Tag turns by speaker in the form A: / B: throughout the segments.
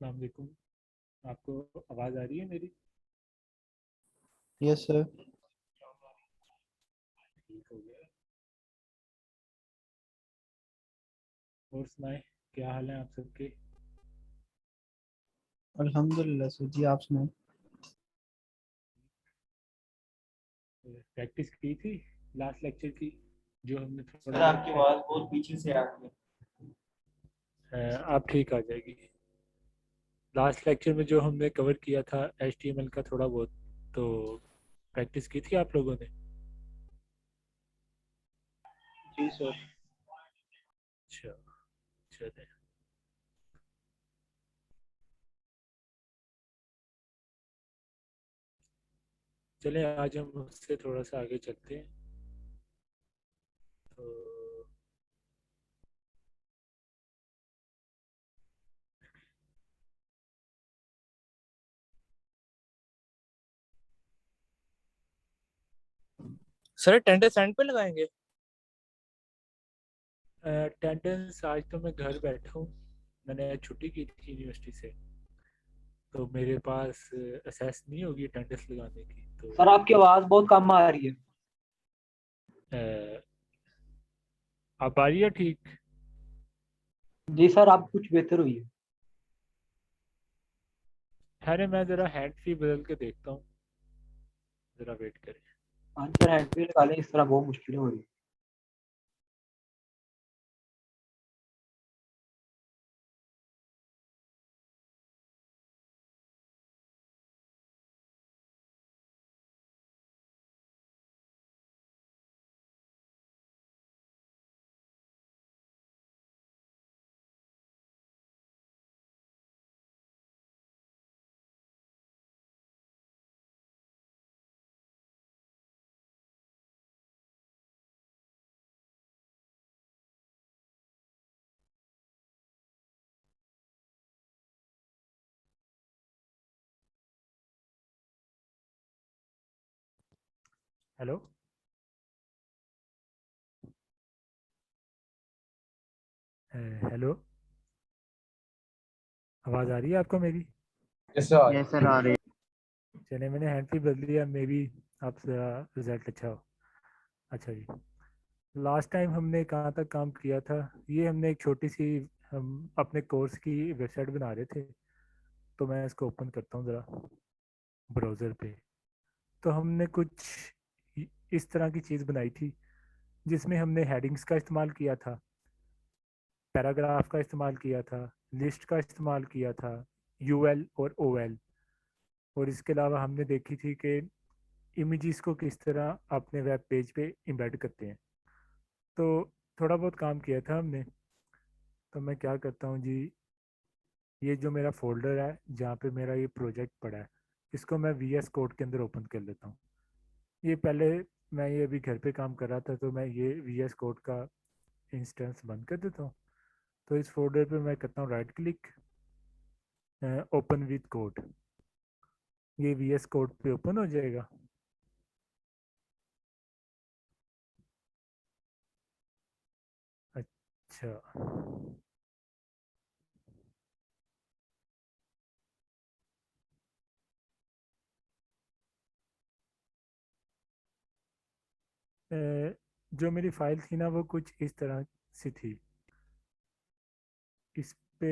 A: अस्सलाम वालेकुम। आपको आवाज़ आ रही है मेरी?
B: Yes sir.
A: ठीक हो गया। और सुनाए, क्या हाल है आप सबके?
B: अल्हम्दुलिल्लाह सर जी, आप सुनाएं।
A: प्रैक्टिस की थी लास्ट लेक्चर की, जो हमने थोड़ा
C: सर
A: बहुत
C: आपकी
A: किया।
C: आवाज बहुत पीछे से आ रही है।
A: आप ठीक आ जाएगी। लास्ट लेक्चर में जो हमने कवर किया था HTML का थोड़ा बहुत, तो प्रैक्टिस की थी आप लोगों ने?
B: जी सर।
A: अच्छा, चले। चले आज हम उससे थोड़ा सा आगे चलते हैं। तो
D: सर अटेंडेंस एंड पे लगाएंगे।
A: अटेंडेंस आज तो मैं घर बैठा हूँ। मैंने आज छुट्टी की थी यूनिवर्सिटी से, तो मेरे पास असेस नहीं होगी अटेंडेंस लगाने की। तो
C: सर आपकी आवाज बहुत कम आ रही है।
A: अ, आप आ रही है ठीक?
C: जी सर, आप कुछ बेहतर हुई है।
A: अरे मैं ज़रा हैंड फ्री बदल के देखता हूँ, ज़रा वेट करें।
C: हाँ सर, हैंड फ्री लगा लें, इस तरह बहुत मुश्किल हो रही है।
A: हेलो, हेलो, आवाज़ आ रही है आपको मेरी?
B: यस सर, आ रही
A: चलिए, मैंने हैंड फ्री बदल दिया, मे बी आपसे रिजल्ट अच्छा हो। अच्छा जी, लास्ट टाइम हमने कहाँ तक काम किया था? ये हमने एक छोटी सी, हम अपने कोर्स की वेबसाइट बना रहे थे। तो मैं इसको ओपन करता हूँ ज़रा ब्राउज़र पे। तो हमने कुछ इस तरह की चीज़ बनाई थी, जिसमें हमने हेडिंग्स का इस्तेमाल किया था, पैराग्राफ का इस्तेमाल किया था, लिस्ट का इस्तेमाल किया था, यूएल और ओएल। और इसके अलावा हमने देखी थी कि इमेजेस को किस तरह अपने वेब पेज पे एम्बेड करते हैं। तो थोड़ा बहुत काम किया था हमने। तो मैं क्या करता हूँ जी, ये जो मेरा फोल्डर है जहाँ पे मेरा ये प्रोजेक्ट पड़ा है, इसको मैं VS कोड के अंदर ओपन कर लेता हूँ। ये पहले, मैं ये अभी घर पे काम कर रहा था, तो मैं ये VS कोड का इंस्टेंस बंद कर देता हूँ। तो इस फोल्डर पे मैं करता हूँ right click, open with code. ये VS कोड पे ओपन हो जाएगा। अच्छा, जो मेरी फाइल थी ना, वो कुछ इस तरह से थी। इस पे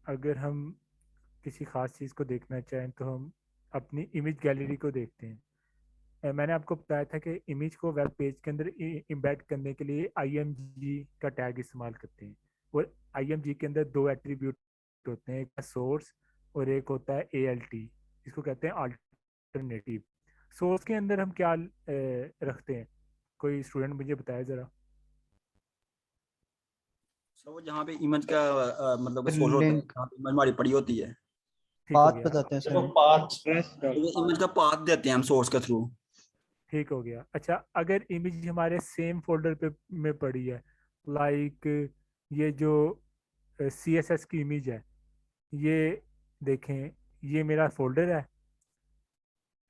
A: अगर हम किसी ख़ास चीज़ को देखना चाहें तो हम अपनी इमेज गैलरी को देखते हैं। मैंने आपको बताया था कि इमेज को वेब पेज के अंदर इम्बेड करने के लिए IMG का टैग इस्तेमाल करते हैं। और IMG के अंदर दो एट्रीब्यूट होते हैं, एक सोर्स और एक होता है ALT, इसको कहते हैं अल्टरनेटिव। सोर्स के अंदर हम क्या रखते हैं? कोई स्टूडेंट मुझे बताया ज़रा।
E: सर वो जहाँ पे इमेज का मतलब सोर्स
B: है।
E: होता है,
B: लिंक
E: जहाँ पे इमेज हमारी पड़ी होती है,
A: ठीक हो
B: पाथ
A: गया।
B: बताते हैं
C: देखो
B: सर।
C: पाँच।
E: तो वो इमेज का पाथ देते हैं हम सोर्स के थ्रू।
A: ठीक हो गया। अच्छा, अगर इमेज हमारे सेम फोल्डर पे में पड़ी है, लाइक ये जो CSS की इमेज है, ये देखें, ये मेरा फोल्डर है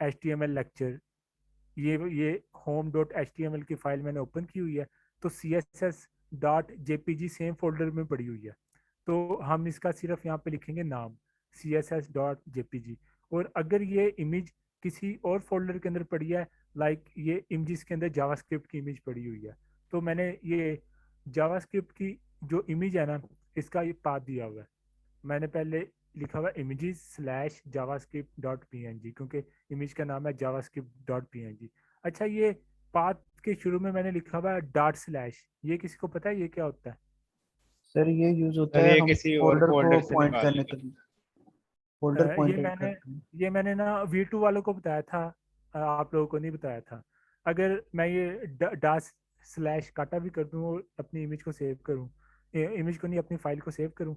A: HTML लेक्चर। ये home.html की फाइल मैंने ओपन की हुई है। तो CSS.jpg सेम फोल्डर में पड़ी हुई है। तो हम इसका सिर्फ यहाँ पे लिखेंगे नाम। css.jpg। और अगर ये इमेज किसी और फोल्डर के अंदर पड़ी है, लाइक ये इमेजेस के अंदर जावास्क्रिप्ट की इमेज पड़ी हुई है, तो मैंने ये जावास्क्रिप्ट की जो इमेज है ना, इसका ये पाथ दिया हुआ है। मैंने पहले लिखा हुआ images slash JavaScript dot png, क्योंकि इमेज का नाम है जावास्क्रिप्ट डॉट png। अच्छा, ये पाथ के शुरू में मैंने लिखा हुआ है डॉट स्लैश, ये किसी को पता है ये क्या होता है?
B: सर ये यूज होता
F: सर
B: है
F: ये
B: हम
F: किसी और
B: फोल्डर को
F: फोल्डर से
B: पॉइंट
F: निकालने
B: करने
F: का।
B: के लिए, फोल्डर
A: ये
B: पॉइंटर
A: मैंने
B: करते हैं।
A: ये मैंने ना V2 वालों को बताया था, आप लोगों को नहीं बताया था। अगर मैं ये डास स्लैश काटा भी कर दूं और अपनी इमेज को सेव करूं, इमेज को नहीं, अपनी फाइल को सेव करूं,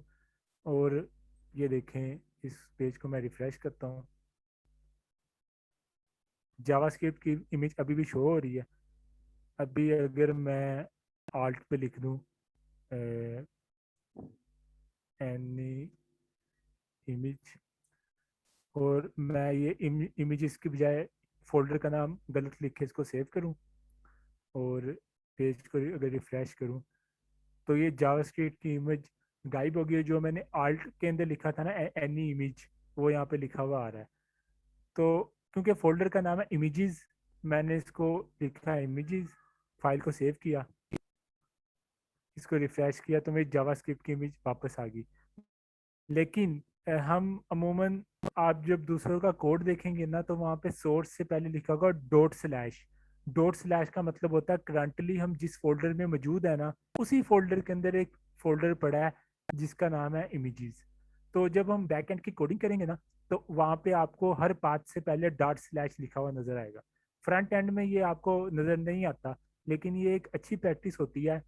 A: और ये देखें, इस पेज को मैं रिफ्रेश करता हूं, जावास्क्रिप्ट की इमेज अभी भी शो हो रही है। अभी अगर मैं आल्ट पे लिख दूं एनी इमेज, और मैं ये इमेजेस की बजाय फोल्डर का नाम गलत लिख के इसको सेव करूं और पेज को अगर रिफ्रेश करूं, तो ये जावास्क्रिप्ट की इमेज गायब हो गई है। जो मैंने आल्ट के अंदर लिखा था ना एनी इमेज, वो यहाँ पे लिखा हुआ आ रहा है। तो क्योंकि फोल्डर का नाम है इमेजेस, मैंने इसको लिखा है इमेजेस, फाइल को सेव किया, इसको रिफ्रेश किया, तो मेरी जावास्क्रिप्ट की इमेज वापस आ गई। लेकिन हम अमूमन, आप जब दूसरों का कोड देखेंगे ना, तो वहाँ पे सोर्स से पहले लिखा होगा डॉट स्लैश। डॉट स्लैश का मतलब होता है करंटली हम जिस फोल्डर में मौजूद है ना, उसी फोल्डर के अंदर एक फोल्डर पड़ा है जिसका नाम है इमेजेस। तो जब हम बैकएंड की कोडिंग करेंगे ना, तो वहाँ पे आपको हर पाथ से पहले डॉट स्लैश लिखा हुआ नजर आएगा। फ्रंट एंड में ये आपको नजर नहीं आता, लेकिन ये एक अच्छी प्रैक्टिस होती है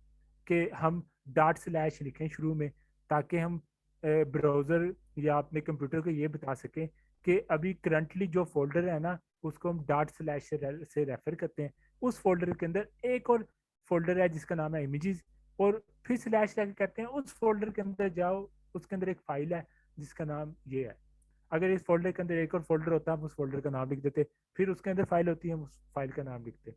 A: कि हम डॉट स्लैश लिखें शुरू में, ताकि हम ब्राउज़र या अपने कंप्यूटर को ये बता सकें कि अभी करंटली जो फोल्डर है ना, उसको हम डॉट स्लैश से रेफर करते हैं। उस फोल्डर के अंदर एक और फोल्डर है जिसका नाम है इमेजेस, और फिर स्लैश लगा कहते हैं उस फोल्डर के अंदर जाओ, उसके अंदर एक फाइल है जिसका नाम ये है। अगर इस फोल्डर के अंदर एक और फोल्डर होता है, हम उस फोल्डर का नाम लिख देते, फिर उसके अंदर फाइल होती है, हम उस फाइल का नाम लिखते।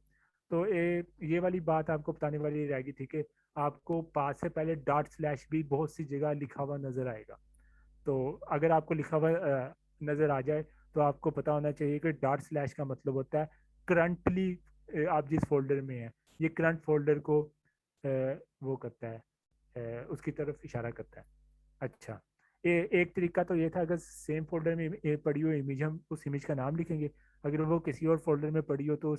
A: तो ये वाली बात आपको बताने वाली रहेगी थी कि आपको पास से पहले डॉट स्लैश भी बहुत सी जगह लिखा हुआ नजर आएगा। तो अगर आपको लिखा हुआ नजर आ जाए, तो आपको पता होना चाहिए कि डॉट स्लैश का मतलब होता है करंटली आप जिस फोल्डर में है, ये करंट फोल्डर को वो करता है, उसकी तरफ इशारा करता है। अच्छा, एक तरीका तो ये था, अगर सेम फोल्डर में पड़ी हुई इमेज, हम उस इमेज का नाम लिखेंगे। अगर वो किसी और फोल्डर में पड़ी हो, तो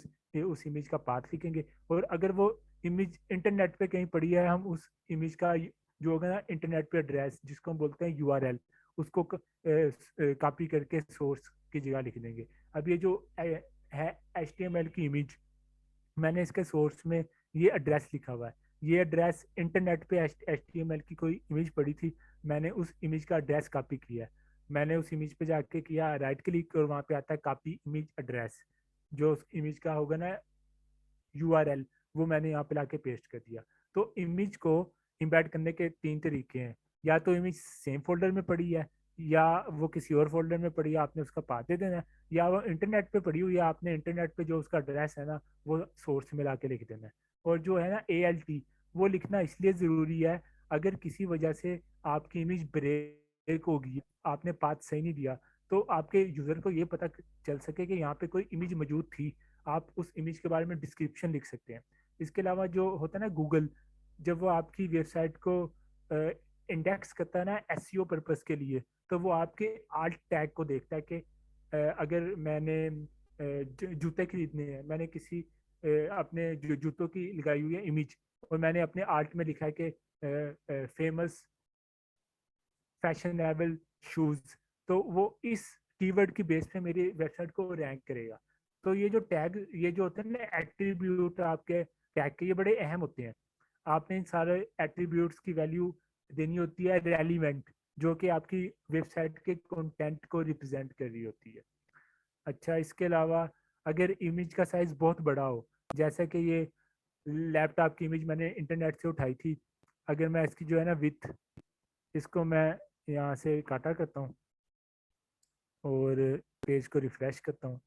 A: उस इमेज का पाथ लिखेंगे। और अगर वो इमेज इंटरनेट पे कहीं पड़ी है, हम उस इमेज का जो होगा ना इंटरनेट पे एड्रेस, जिसको हम बोलते हैं यूआरएल, उसको कॉपी करके सोर्स की जगह लिख देंगे। अब ये जो है एचटीएमएल की इमेज, मैंने इसके सोर्स में ये एड्रेस लिखा हुआ है। ये एड्रेस इंटरनेट पे एचटीएमएल की कोई इमेज पड़ी थी, मैंने उस इमेज का एड्रेस कॉपी किया है। मैंने उस इमेज पे जाके किया राइट क्लिक, और वहाँ पे आता है कॉपी इमेज एड्रेस, जो उस इमेज का होगा ना यूआरएल, वो मैंने यहाँ पे लाके पेस्ट कर दिया। तो इमेज को इम्बेड करने के 3 तरीके हैं। या तो इमेज सेम फोल्डर में पड़ी है, या वो किसी और फोल्डर में पड़ी है, आपने उसका पाथ दे देना है, या वो इंटरनेट पे पड़ी हुई है, आपने इंटरनेट पे जो उसका एड्रेस है ना, वो सोर्स में ला के लिख देना है। और जो है ना ALT, वो लिखना इसलिए ज़रूरी है, अगर किसी वजह से आपकी इमेज ब्रेक होगी, आपने पाथ सही नहीं दिया, तो आपके यूज़र को ये पता चल सके कि यहाँ पे कोई इमेज मौजूद थी, आप उस इमेज के बारे में डिस्क्रिप्शन लिख सकते हैं। इसके अलावा जो होता है ना गूगल, जब वो आपकी वेबसाइट को इंडेक्स करता है ना SEO पर्पस के लिए, तो वो आपके आल्ट टैग को देखता है कि अगर मैंने जूते खरीदने हैं, मैंने किसी अपने जूतों की लगाई हुई है इमेज, और मैंने अपने आर्ट में लिखा है कि फेमस फैशनेबल शूज, तो वो इस कीवर्ड की बेस पे मेरी वेबसाइट को रैंक करेगा। तो ये जो टैग, ये जो होते हैं ना एट्रीब्यूट आपके टैग के, ये बड़े अहम होते हैं। आपने इन सारे एट्रीब्यूट्स की वैल्यू देनी होती है रेलिवेंट, जो कि आपकी वेबसाइट के कंटेंट को रिप्रेजेंट कर रही होती है। अच्छा, इसके अलावा अगर इमेज का साइज बहुत बड़ा हो, जैसे कि ये लैपटॉप की इमेज मैंने इंटरनेट से उठाई थी, अगर मैं इसकी जो है ना विथ, इसको मैं यहाँ से काटा करता हूँ और पेज को रिफ्रेश करता हूँ,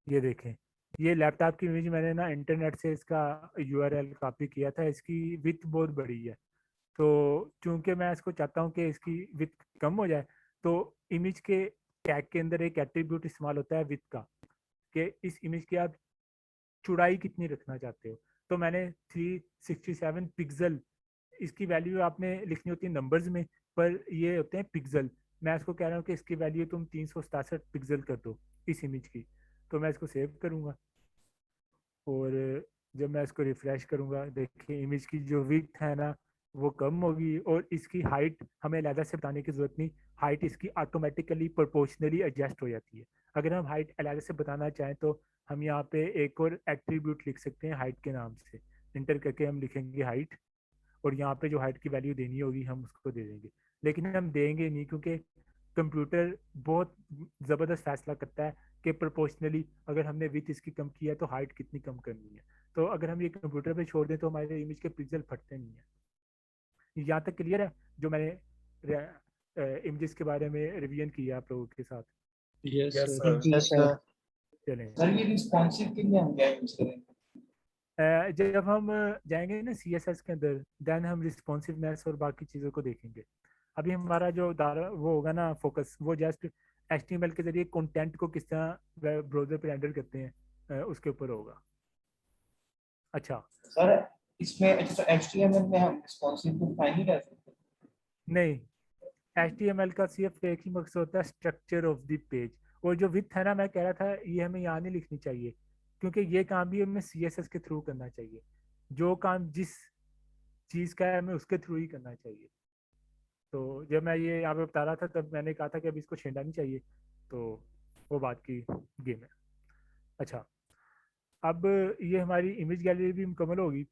A: ये देखें, ये लैपटॉप की इमेज मैंने ना इंटरनेट से इसका यूआरएल कॉपी किया था, इसकी विथ बहुत बड़ी है। तो चूंकि मैं इसको चाहता हूँ कि इसकी विथ कम हो जाए, तो इमेज के टैग के अंदर एक एट्रीब्यूट इस्तेमाल होता है विथ का, कि इस इमेज की आप चौड़ाई कितनी रखना चाहते हो। तो मैंने 367 पिक्सल, इसकी वैल्यू आपने लिखनी होती है नंबर्स में, पर ये होते हैं पिक्सल। मैं इसको कह रहा हूँ कि इसकी वैल्यू तुम 367 पिक्सल कर दो इस इमेज की। तो मैं इसको सेव करूँगा, और जब मैं इसको रिफ्रेश करूँगा, देखिए इमेज की जो विड्थ है ना वो कम होगी, और इसकी हाइट हमें अलहदा से बताने की ज़रूरत नहीं, हाइट इसकी ऑटोमेटिकली प्रोपोर्शनली एडजस्ट हो जाती है। अगर हम हाइट अलहदा से बताना चाहें तो हम यहाँ पे एक और एट्रीब्यूट लिख सकते हैं हाइट के नाम से, इंटर करके हम लिखेंगे हाइट, और यहाँ पे जो हाइट की वैल्यू देनी होगी हम उसको दे देंगे। लेकिन हम देंगे नहीं, क्योंकि कंप्यूटर बहुत ज़बरदस्त फैसला करता है कि प्रोपोर्शनली अगर हमने विथ इसकी कम किया है तो हाइट कितनी कम करनी है। तो अगर हम ये कंप्यूटर पे छोड़ दें तो हमारे इमेज के पिक्सल फटते नहीं है। यहाँ तक क्लियर है जो मैंने इमेजेस के बारे में रिवीजन किया आप लोगों के साथ।
C: Yes
D: yes
C: sir.
D: Sir.
B: Yes sir.
A: चलें,
F: सर ये रिस्पॉन्सिव के लिए हम क्या यूज करेंगे?
A: जब हम जाएंगे ना CSS के अंदर, देन हम रिस्पॉन्सिवनेस और बाकी चीज़ों को देखेंगे। अभी हमारा जो दारा वो होगा ना फोकस, वो जस्ट HTML के जरिए कंटेंट को किस तरह ब्राउजर पे रेंडर करते हैं उसके ऊपर होगा। अच्छा,
F: सर इसमें अच्छा HTML में हम रिस्पॉन्सिव को फाइन नहीं कर सकते?
A: नहीं, HTML का सिर्फ एक ही मकसद होता है, स्ट्रक्चर ऑफ द पेज। और जो विथ है ना, मैं कह रहा था ये हमें यहाँ नहीं लिखनी चाहिए, क्योंकि ये काम भी हमें CSS के थ्रू करना चाहिए। जो काम जिस चीज़ का है हमें उसके थ्रू ही करना चाहिए। तो जब मैं ये यहाँ पे बता रहा था तब मैंने कहा था कि अभी इसको छेड़ना नहीं चाहिए, तो वो बात की गेम है। अच्छा, अब ये हमारी इमेज गैलरी भी मुकम्मल होगी।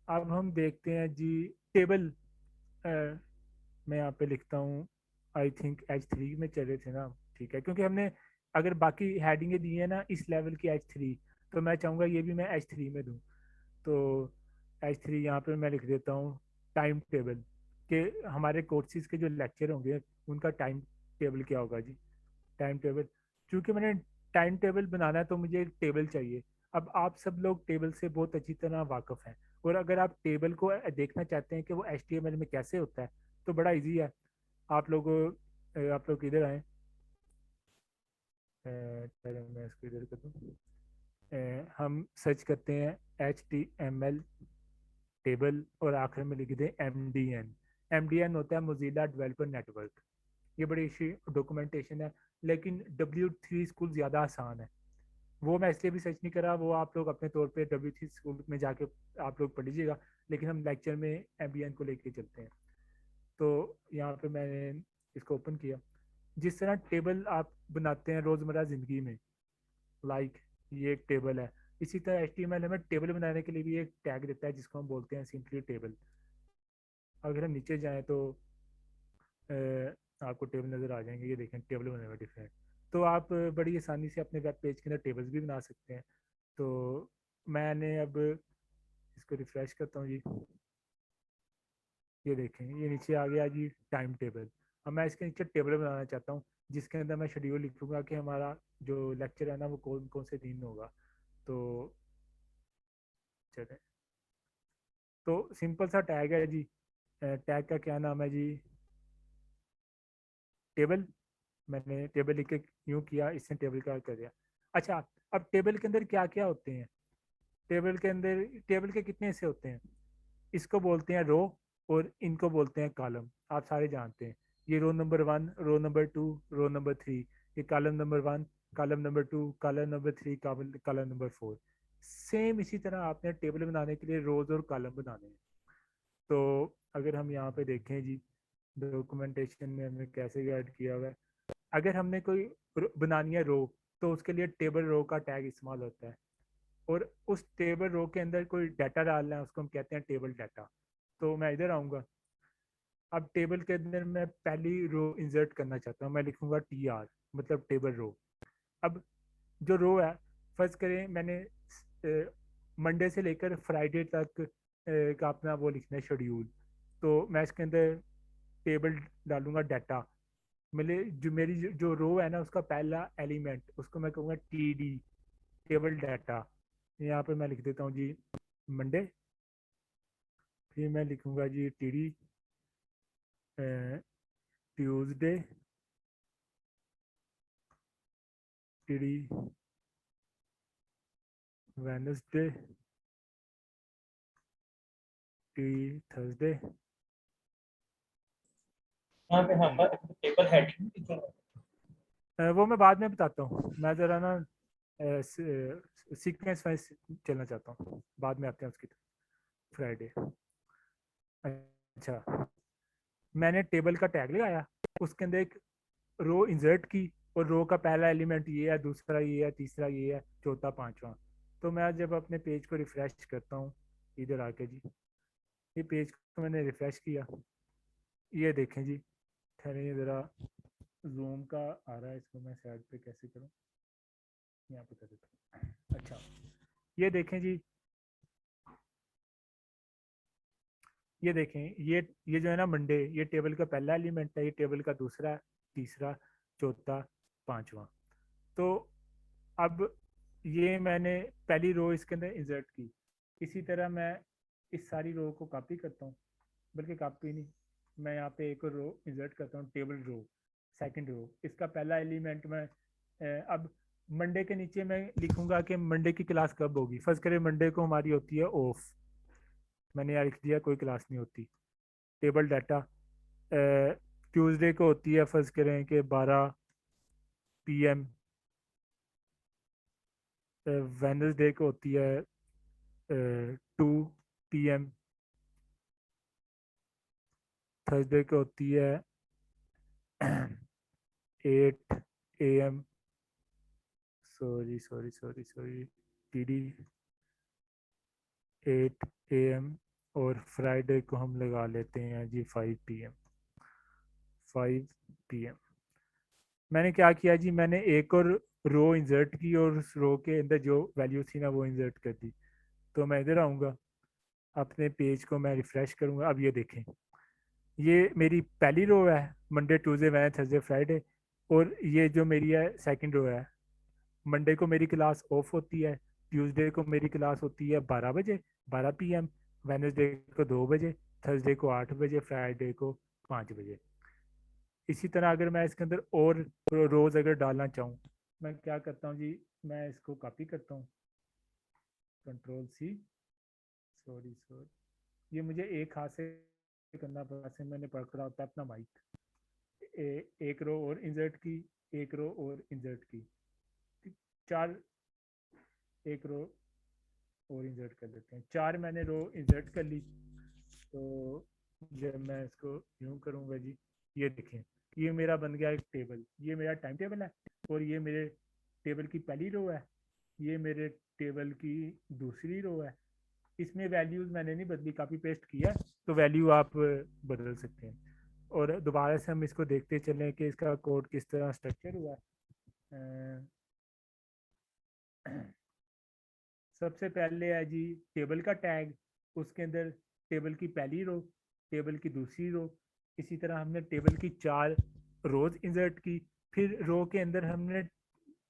A: अब हम देखते हैं जी टेबल। मैं यहाँ पे लिखता हूँ, आई थिंक H3 में चले थे ना, ठीक है, क्योंकि हमने अगर बाकी हेडिंगें दी है ना इस लेवल की H3, तो मैं चाहूँगा ये भी मैं H3 में दूँ। तो H3 यहाँ पे मैं लिख देता हूँ टाइम टेबल, के हमारे कोर्सेज के जो लेक्चर होंगे उनका टाइम टेबल क्या होगा जी, टाइम टेबल। क्योंकि मैंने टाइम टेबल बनाना है तो मुझे एक टेबल चाहिए। अब आप सब लोग टेबल से बहुत अच्छी तरह वाकिफ़ हैं, और अगर आप टेबल को देखना चाहते हैं कि वो HTML में कैसे होता है, तो बड़ा इजी है। आप लोग इधर आए, पहले मैं इसको इधर कर दूँ। हम सर्च करते हैं HTML टेबल, और आखिर में लिख दें MDN। MDN होता है मोजिला डेवलपर नेटवर्क। ये बड़ी अच्छी डॉक्यूमेंटेशन है, लेकिन W3 स्कूल ज़्यादा आसान है। वो मैं इसलिए भी सर्च नहीं करा, वो आप लोग अपने तौर पे W3 स्कूल में जाके आप लोग पढ़ लीजिएगा, लेकिन हम लेक्चर में MDN को लेके चलते हैं। तो यहाँ पे मैंने इसको ओपन किया। जिस तरह टेबल आप बनाते हैं रोज़मर्रा ज़िंदगी में, लाइक ये एक टेबल है, इसी तरह HTML हमें टेबल बनाने के लिए भी एक टैग देता है जिसको हम बोलते हैं सिंपली टेबल। अगर हम नीचे जाएं तो आपको टेबल नज़र आ जाएंगे, ये देखें टेबल बने हुए डिफरेंट। तो आप बड़ी आसानी से अपने वेब पेज के अंदर टेबल्स भी बना सकते हैं। तो मैंने अब इसको रिफ्रेश करता हूँ जी, ये देखें ये नीचे आ गया जी टाइम टेबल। अब मैं इसके नीचे टेबल बनाना चाहता हूँ जिसके अंदर मैं शेड्यूल लिखूंगा कि हमारा जो लेक्चर है ना वो कौन कौन से दिन होगा। तो चलें, तो सिंपल सा टैग है जी, टैग का क्या नाम है जी, टेबल। मैंने टेबल लिख के यूँ किया, इसने टेबल का कर दिया। अच्छा, अब टेबल के अंदर क्या क्या होते हैं, टेबल के अंदर टेबल के कितने हिस्से होते हैं। इसको बोलते हैं रो, और इनको बोलते हैं कॉलम, आप सारे जानते हैं। ये row number 1, row number 2, row number 3, ये column number 1, column number 2, column number 3, column number 4। Same इसी तरह आपने टेबल बनाने के लिए रोज और कॉलम बनाने हैं। तो अगर हम यहाँ पे देखें जी डॉक्यूमेंटेशन में हमने कैसे गाइड किया हुआ है, अगर हमने कोई बनानी है रो, तो उसके लिए टेबल रो का टैग इस्तेमाल होता है, और उस टेबल रो के अंदर कोई डाटा डालना है उसको हम कहते हैं टेबल डाटा। तो मैं इधर आऊँगा, अब टेबल के अंदर मैं पहली रो इंसर्ट करना चाहता हूँ, मैं लिखूंगा TR, मतलब टेबल रो। अब जो रो है, फर्ज करें मैंने मंडे से लेकर फ्राइडे तक का अपना वो लिखना है शेड्यूल, तो मैं इसके अंदर टेबल डालूंगा डाटा। मेरी जो रो है ना उसका पहला एलिमेंट उसको मैं कहूँगा TD, टेबल डाटा। यहाँ पे मैं लिख देता हूँ जी मंडे, फिर मैं लिखूँगा जी TD, Tuesday TD Wednesday TD Thursday.
F: यहाँ पे हमारा टेबल हेडिंग कितना है?
A: वो मैं बाद में बताता हूँ, मैं ज़रा ना सीक्वेंस वाइज चलना चाहता हूँ, बाद में आते हैं उसकी तरफ। फ्राइडे, अच्छा मैंने टेबल का टैग लगाया, उसके अंदर एक रो इंसर्ट की, और रो का पहला एलिमेंट ये है, दूसरा ये है, तीसरा ये है, चौथा पांचवा। तो मैं जब अपने पेज को रिफ्रेश करता हूँ इधर आके जी, ये पेज को मैंने रिफ्रेश किया, ये देखें जी, ठहरे ज़रा जूम का आ रहा है, इसको मैं साइड पे कैसे करूँ, यहाँ पे कर देता हूँ। अच्छा ये देखें जी, ये देखें, ये जो है ना मंडे, ये टेबल का पहला एलिमेंट है, ये टेबल का दूसरा, तीसरा, चौथा, पांचवा। तो अब ये मैंने पहली रो इसके अंदर इंसर्ट की, इसी तरह मैं इस सारी रो को कॉपी करता हूँ, बल्कि कॉपी नहीं, मैं यहाँ पे एक और रो इंसर्ट करता हूँ, टेबल रो, सेकंड रो, इसका पहला एलिमेंट मैं अब मंडे के नीचे मैं लिखूंगा कि मंडे की क्लास कब होगी। फर्स्ट करें मंडे को हमारी होती है ऑफ, मैंने यहाँ लिख दिया कोई क्लास नहीं होती। टेबल डाटा ट्यूसडे को होती है, फर्स्ट करें कि 12 PM। वेडनेसडे को होती है 2 PM। थर्सडे को होती है 8 AM। Sorry TD 8 AM। और फ्राइडे को हम लगा लेते हैं जी 5 PM। 5 PM मैंने क्या किया जी, मैंने एक और रो इंसर्ट की, और उस रो के अंदर जो वैल्यू थी ना वो इंसर्ट कर दी। तो मैं इधर आऊँगा, अपने पेज को मैं रिफ्रेश करूँगा, अब ये देखें, ये मेरी पहली रो है, Monday Tuesday Wednesday Thursday Friday. और ये जो मेरी है सेकंड रो है, मंडे को मेरी क्लास ऑफ होती है, ट्यूसडे को मेरी क्लास होती है 12 बजे 12 PM, वेडनेसडे को 2 बजे, थर्सडे को 8 बजे, फ्राइडे को 5 बजे। इसी तरह अगर मैं इसके अंदर और रोज़ अगर डालना चाहूँ, मैं क्या करता हूँ जी, मैं इसको कॉपी करता हूँ, Ctrl+C, सॉरी ये मुझे एक हाथ से करना पड़ा से, मैंने पकड़ा होता है अपना माइक। एक रो और इंसर्ट की, एक रो और इंसर्ट की, चार, एक रो और इंसर्ट कर देते हैं, 4 मैंने रो इंसर्ट कर ली। तो जब मैं इसको यूं करूंगा जी, ये देखें, ये मेरा बन गया एक टेबल, ये मेरा टाइम टेबल है, और ये मेरे टेबल की पहली रो है, ये मेरे टेबल की दूसरी रो है। इसमें वैल्यूज मैंने नहीं बदली, कॉपी पेस्ट किया, तो वैल्यू आप बदल सकते हैं। और दोबारा से हम इसको देखते चलें कि इसका कोड किस तरह स्ट्रक्चर हुआ है। सबसे पहले है जी टेबल का टैग, उसके अंदर टेबल की पहली रो, टेबल की दूसरी रो, इसी तरह हमने टेबल की 4 रोज इंसर्ट की। फिर रो के अंदर हमने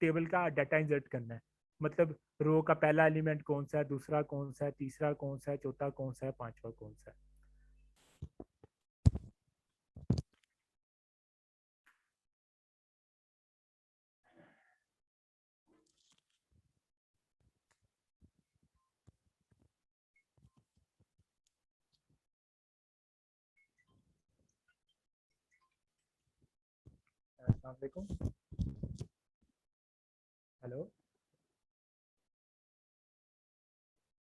A: टेबल का डाटा इंसर्ट करना है, मतलब रो का पहला एलिमेंट कौन सा है, दूसरा कौन सा है, तीसरा कौन सा है, चौथा कौन सा है, पांचवा कौन सा है। अस्सलाम वालेकुम, हेलो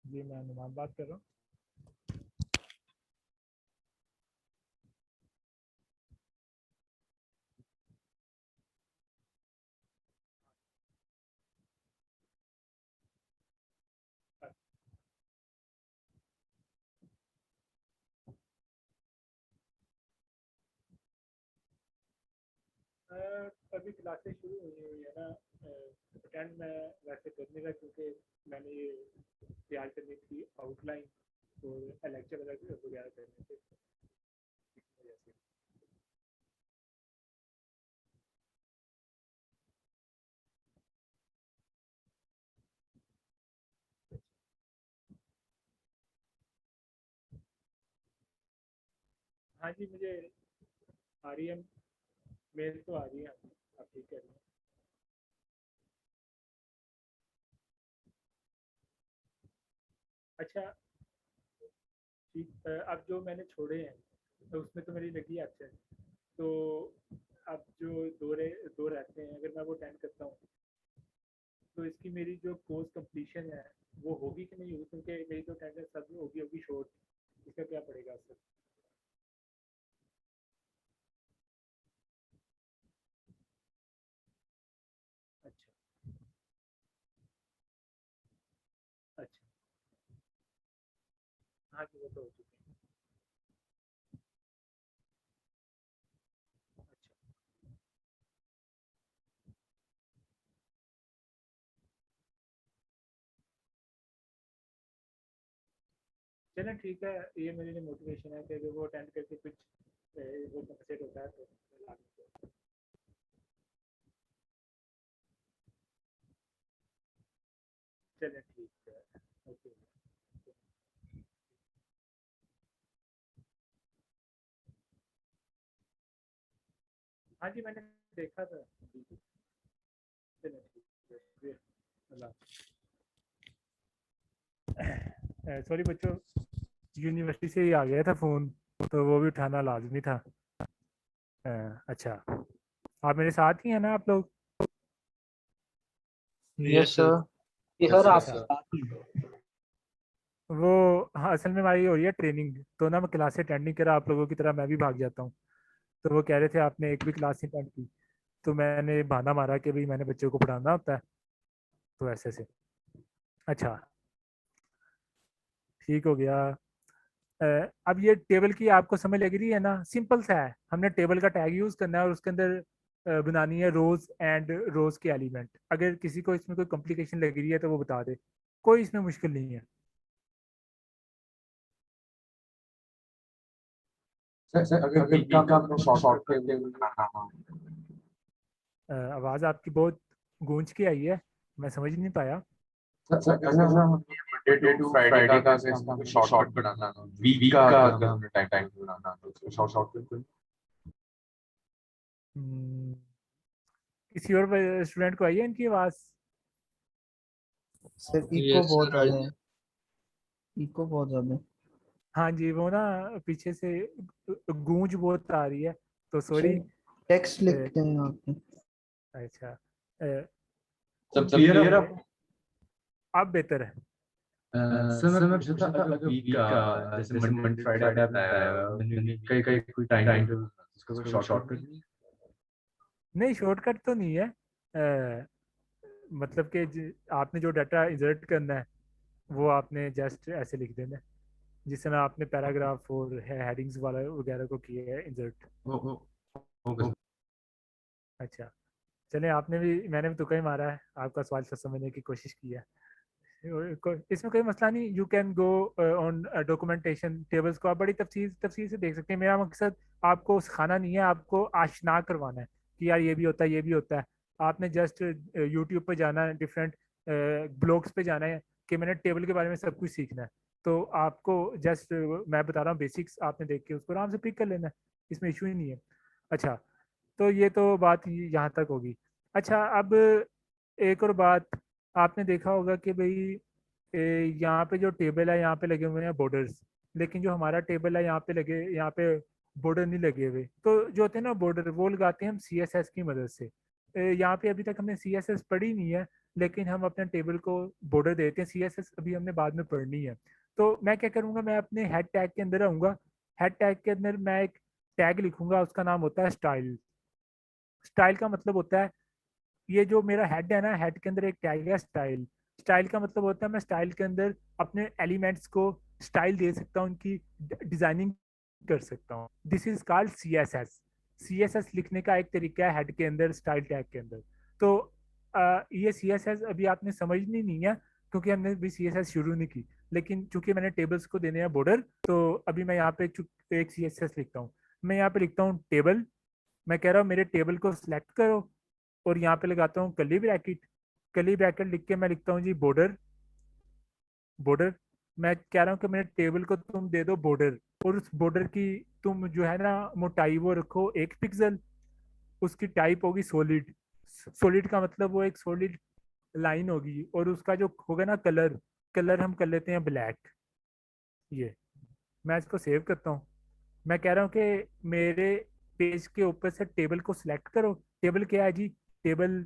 A: जी, मैं नुमान बात कर रहा हूँ। अभी क्लासेस शुरू हुई है ना, अटेंड मैं वैसे करने का, क्योंकि मैंने ये तैयार करनी थी आउटलाइन और लेक्चर वगैरह करने थे, इस वजह से। हाँ जी, मुझे आ रही है, मेल तो आ रही है, आप ठीक कह रहे हैं। अच्छा ठीक, अब जो मैंने छोड़े हैं तो उसमें तो मेरी लगी है एब्सेंट, तो अब जो दो रहते हैं, अगर मैं वो अटेंड करता हूँ तो इसकी मेरी जो कोर्स कंप्लीशन है वो होगी कि नहीं होगी, क्योंकि मेरी तो अटेंडेंस सब होगी होगी शॉर्ट, इसका क्या पड़ेगा सर? अच्छा अच्छा, हाँ जी वो तो हो चुके हैं। अच्छा चलें ठीक है, ये मेरे लिए मोटिवेशन है कि अगर वो अटेंड करके कुछ वो कंपनसेट होता है तो लाभ। चलें ठीक है, ओके। हाँ जी मैंने देखा था, चलें ठीक है, शुक्रिया, अल्लाह। सॉरी बच्चों, यूनिवर्सिटी से ही आ गया था फ़ोन, तो वो भी उठाना लाजमी था। अच्छा, आप मेरे साथ ही हैं ना आप लोग?
B: Yes sir.
C: ये सर आप
A: अच्छा
C: साथ ही हैं।
A: वो, हाँ असल में हमारी हो रही है ट्रेनिंग, तो ना मैं क्लास अटेंड नहीं करा, आप लोगों की तरह मैं भी भाग जाता हूँ। तो वो कह रहे थे आपने एक भी क्लास नहीं अटेंड की, तो मैंने बहाना मारा कि भाई मैंने बच्चों को पढ़ाना होता है, तो ऐसे से। अच्छा ठीक हो गया। अब ये टेबल की आपको समझ लग रही है ना, सिंपल सा है, हमने टेबल का टैग यूज करना है और उसके अंदर बनानी है रोज एंड रोज के एलिमेंट। अगर किसी को इसमें कोई कॉम्प्लिकेशन लग रही है तो वो बता दे, कोई इसमें मुश्किल नहीं है।
G: सर अगर वीक का अपना शॉर्ट करके बनाना
A: आवाज़ आपकी बहुत गूंज के आई है, मैं समझ नहीं पाया।
G: सर अगर ना मंडे टू फ्राइडे का अगर इसका शॉर्टकट बनाना वीक का अगर हमने टाइम बनाना तो उसको शॉर्टकट
A: हम्म, किसी और स्टूडेंट को आई है इनकी आवाज़?
B: सर इको बहुत ज्यादा है, इको बहुत ज्यादा है।
A: हाँ जी वो ना पीछे से गूंज बहुत आ रही है, तो सॉरी।
B: सर टेक्स्ट लिखते हैं यहाँ पे।
A: अच्छा
G: सब क्लियर है।
A: अब बेहतर है।
G: सर मैं पूछ रहा था अगर वीक का जैसे मंडे फ्राइडे आपने बताया मैंने कई कई कोई टाइम टेबल उसका कोई शॉर्टकट नहीं
A: नहीं शॉर्टकट तो नहीं है, मतलब कि आपने जो डाटा इंसर्ट करना है वो आपने जस्ट ऐसे लिख देना है, जिस तरह आपने पैराग्राफ और हेडिंग्स वाला वगैरह को किया है इंसर्ट।
G: वो ओके
A: अच्छा चले, आपने भी, मैंने भी तुक्का ही मारा है, आपका सवाल सच समझने की कोशिश की है। इसमें कोई मसला नहीं, you can go on documentation tables को आप बड़ी तफसील तफसील से देख सकते हैं। मेरा मकसद आपको सिखाना नहीं है, आपको आशना करवाना है कि यार ये भी होता है ये भी होता है। आपने जस्ट यूट्यूब पे जाना है, डिफरेंट ब्लॉग्स पे जाना है कि मैंने टेबल के बारे में सब कुछ सीखना है, तो आपको जस्ट मैं बता रहा हूँ बेसिक्स, आपने देख के उसको आराम से पिक कर लेना है, इसमें इशू ही नहीं है। अच्छा तो ये तो बात यहाँ तक होगी। अच्छा अब एक और बात, आपने देखा होगा कि भाई यहाँ पे जो टेबल है यहाँ पे लगे हुए हैं बॉर्डर्स, लेकिन जो हमारा टेबल है यहाँ पे लगे, यहाँ पे बॉर्डर नहीं लगे हुए। तो जो होते हैं ना बॉर्डर, वो लगाते हैं हम सी एस एस की मदद से। यहाँ पे अभी तक हमने सी एस एस पढ़ी नहीं है, लेकिन हम अपने टेबल को बॉर्डर देते हैं। सी एस एस अभी हमने बाद में पढ़नी है। तो मैं क्या करूँगा, मैं अपने हेड टैग के अंदर आऊँगा, हेड टैग के अंदर मैं एक टैग लिखूंगा, उसका नाम होता है स्टाइल। स्टाइल का मतलब होता है, ये जो मेरा हेड है ना, हेड के अंदर एक टैग है स्टाइल। स्टाइल का मतलब होता है मैं स्टाइल के अंदर अपने एलिमेंट्स को स्टाइल दे सकता हूँ, उनकी डिजाइनिंग कर सकता हूँ। This is called C S S. C S S लिखने का एक तरीका है हेड के अंदर स्टाइल टैग के अंदर। तो ये सी एस एस अभी आपने समझनी नहीं है, क्योंकि हमने अभी सी एस एस शुरू नहीं की, लेकिन चूंकि मैंने टेबल्स को देने हैं बॉर्डर, तो अभी मैं यहाँ पे एक सी एस एस लिखता हूँ। मैं यहाँ पे लिखता हूँ टेबल, मैं कह रहा हूँ मेरे टेबल को सिलेक्ट करो, और यहाँ पे लगाता हूँ कर्ली ब्रैकेट। कर्ली ब्रैकेट लिख के मैं लिखता हूँ जी बॉर्डर, बॉर्डर मैं कह रहा हूँ कि मेरे टेबल को तुम दे दो बॉर्डर, और उस बॉर्डर की तुम जो है ना मोटाई वो रखो 1 पिक्सल, उसकी टाइप होगी सॉलिड। सॉलिड का मतलब वो एक सॉलिड लाइन होगी, और उसका जो होगा ना कलर, कलर हम कर लेते हैं ब्लैक। ये मैं इसको सेव करता हूँ। मैं कह रहा हूँ कि मेरे पेज के ऊपर से टेबल को सिलेक्ट करो। टेबल क्या है जी? टेबल,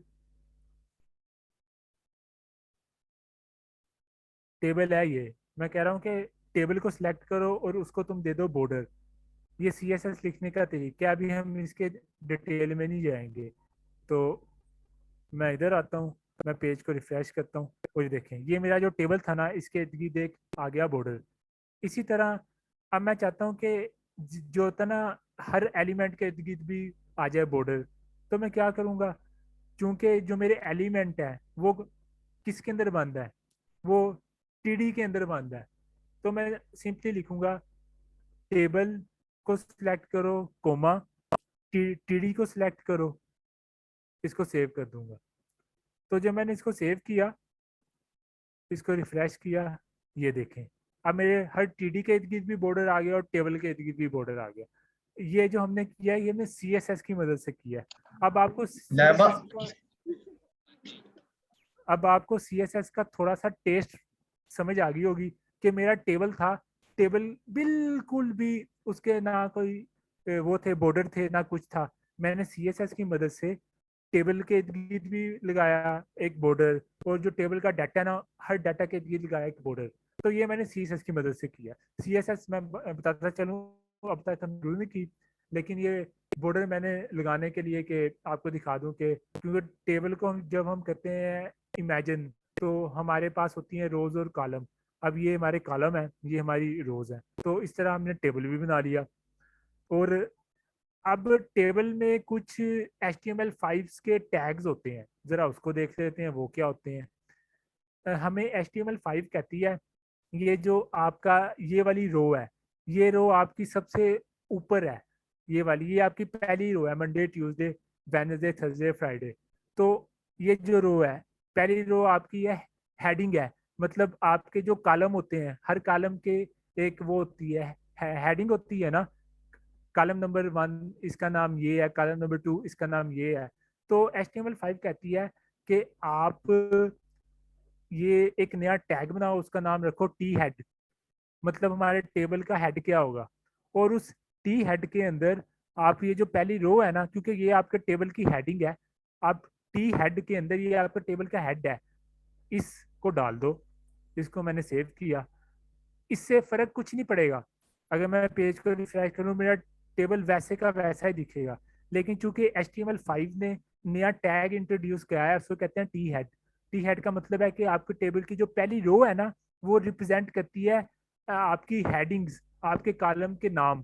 A: टेबल है ये। मैं कह रहा हूँ कि टेबल को सिलेक्ट करो और उसको तुम दे दो बॉर्डर। ये CSS लिखने का तरीका है, अभी हम इसके डिटेल में नहीं जाएंगे। तो मैं इधर आता हूँ, मैं पेज को रिफ्रेश करता हूँ, और ये देखें ये मेरा जो टेबल था ना इसके इर्द गिर्द एक आ गया बॉर्डर। इसी तरह अब मैं चाहता हूँ कि जो होता ना हर एलिमेंट के इर्द गिर्द भी आ जाए बॉर्डर। तो मैं क्या करूँगा, चूंकि जो मेरे एलिमेंट है वो किसके अंदर बंद है, वो TD के अंदर बंद है। तो मैं सिंपली लिखूंगा टेबल को सिलेक्ट करो कोमा, TD को सिलेक्ट करो, इसको सेव कर दूंगा। तो जब मैंने इसको सेव किया, इसको रिफ्रेश किया, ये देखें अब मेरे हर TD के इर्द गिर्द भी बॉर्डर आ गया और टेबल के इर्द गिर्द भी बॉर्डर आ गया। ये जो हमने किया है ये हमने CSS की मदद से किया है। अब आपको
F: लैबा
A: अब आपको CSS का थोड़ा सा टेस्ट समझ आ गई होगी कि मेरा टेबल था, टेबल बिल्कुल भी उसके ना कोई वो थे बॉर्डर थे ना कुछ था। मैंने CSS की मदद से टेबल के इर्द गिर्द भी लगाया एक बॉर्डर, और जो टेबल का डाटा ना हर डाटा के इर्द गिर्द लगाया एक बॉर्डर। तो ये मैंने CSS की मदद से किया। CSS मैं बताता चलूँ, अब तक हम शुरू नहीं की, लेकिन ये बॉर्डर मैंने लगाने के लिए कि आपको दिखा दूं कि क्योंकि टेबल को हम जब हम करते हैं इमेजिन, तो हमारे पास होती हैं रोज और कॉलम। अब ये हमारे कॉलम है, ये हमारी रोज है, तो इस तरह हमने टेबल भी बना लिया। और अब टेबल में कुछ HTML5 के टैग्स होते हैं, जरा उसको देख लेते हैं वो क्या होते हैं। हमें HTML5 कहती है ये जो आपका ये वाली रो है, ये रो आपकी सबसे ऊपर है, ये वाली ये आपकी पहली रो है, Monday Tuesday Wednesday Thursday Friday. तो ये जो रो है, पहली रो आपकी है हेडिंग है, मतलब आपके जो कॉलम होते हैं हर कॉलम के एक वो होती है हेडिंग होती है ना। कॉलम नंबर 1 इसका नाम ये है, कॉलम नंबर 2 इसका नाम ये है। तो HTML5 कहती है कि आप ये एक नया टैग बनाओ, उसका नाम रखो टी हेड, मतलब हमारे टेबल का हेड क्या होगा। और उस टी हेड के अंदर आप ये जो पहली रो है ना, क्योंकि ये आपके टेबल की हेडिंग है, आप टी हेड के अंदर ये आपका टेबल का हेड है, इसको डाल दो। इसको मैंने सेव किया। इससे फर्क कुछ नहीं पड़ेगा, अगर मैं पेज को रिफ्रेश करूँ मेरा टेबल वैसे का वैसा ही दिखेगा। लेकिन चूंकि HTML5 ने नया टैग इंट्रोड्यूस किया है, उसको कहते हैं टी हेड। टी हेड का मतलब है कि आपके टेबल की जो पहली रो है ना वो रिप्रेजेंट करती है आपकी हेडिंग्स, आपके कॉलम के नाम,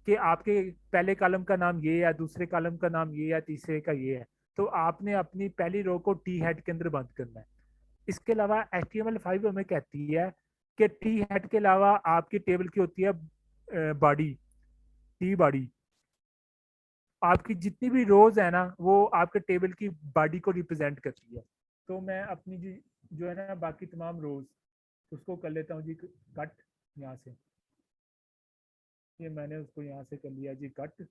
A: कि आपके पहले कॉलम का नाम ये है, दूसरे कॉलम का नाम ये है, तीसरे का ये है। तो आपने अपनी पहली रो को टी हेड के अंदर बंद करना है। इसके अलावा HTML5 हमें कहती है कि टी हेड के अलावा आपकी टेबल की होती है बॉडी, टी बॉडी। आपकी जितनी भी रोज है ना वो आपके टेबल की बॉडी को रिप्रेजेंट करती है। तो मैं अपनी जो है ना बाकी तमाम रोज उसको कर लेता हूँ जी कट, यहाँ से ये मैंने उसको यहाँ से कर लिया जी कट।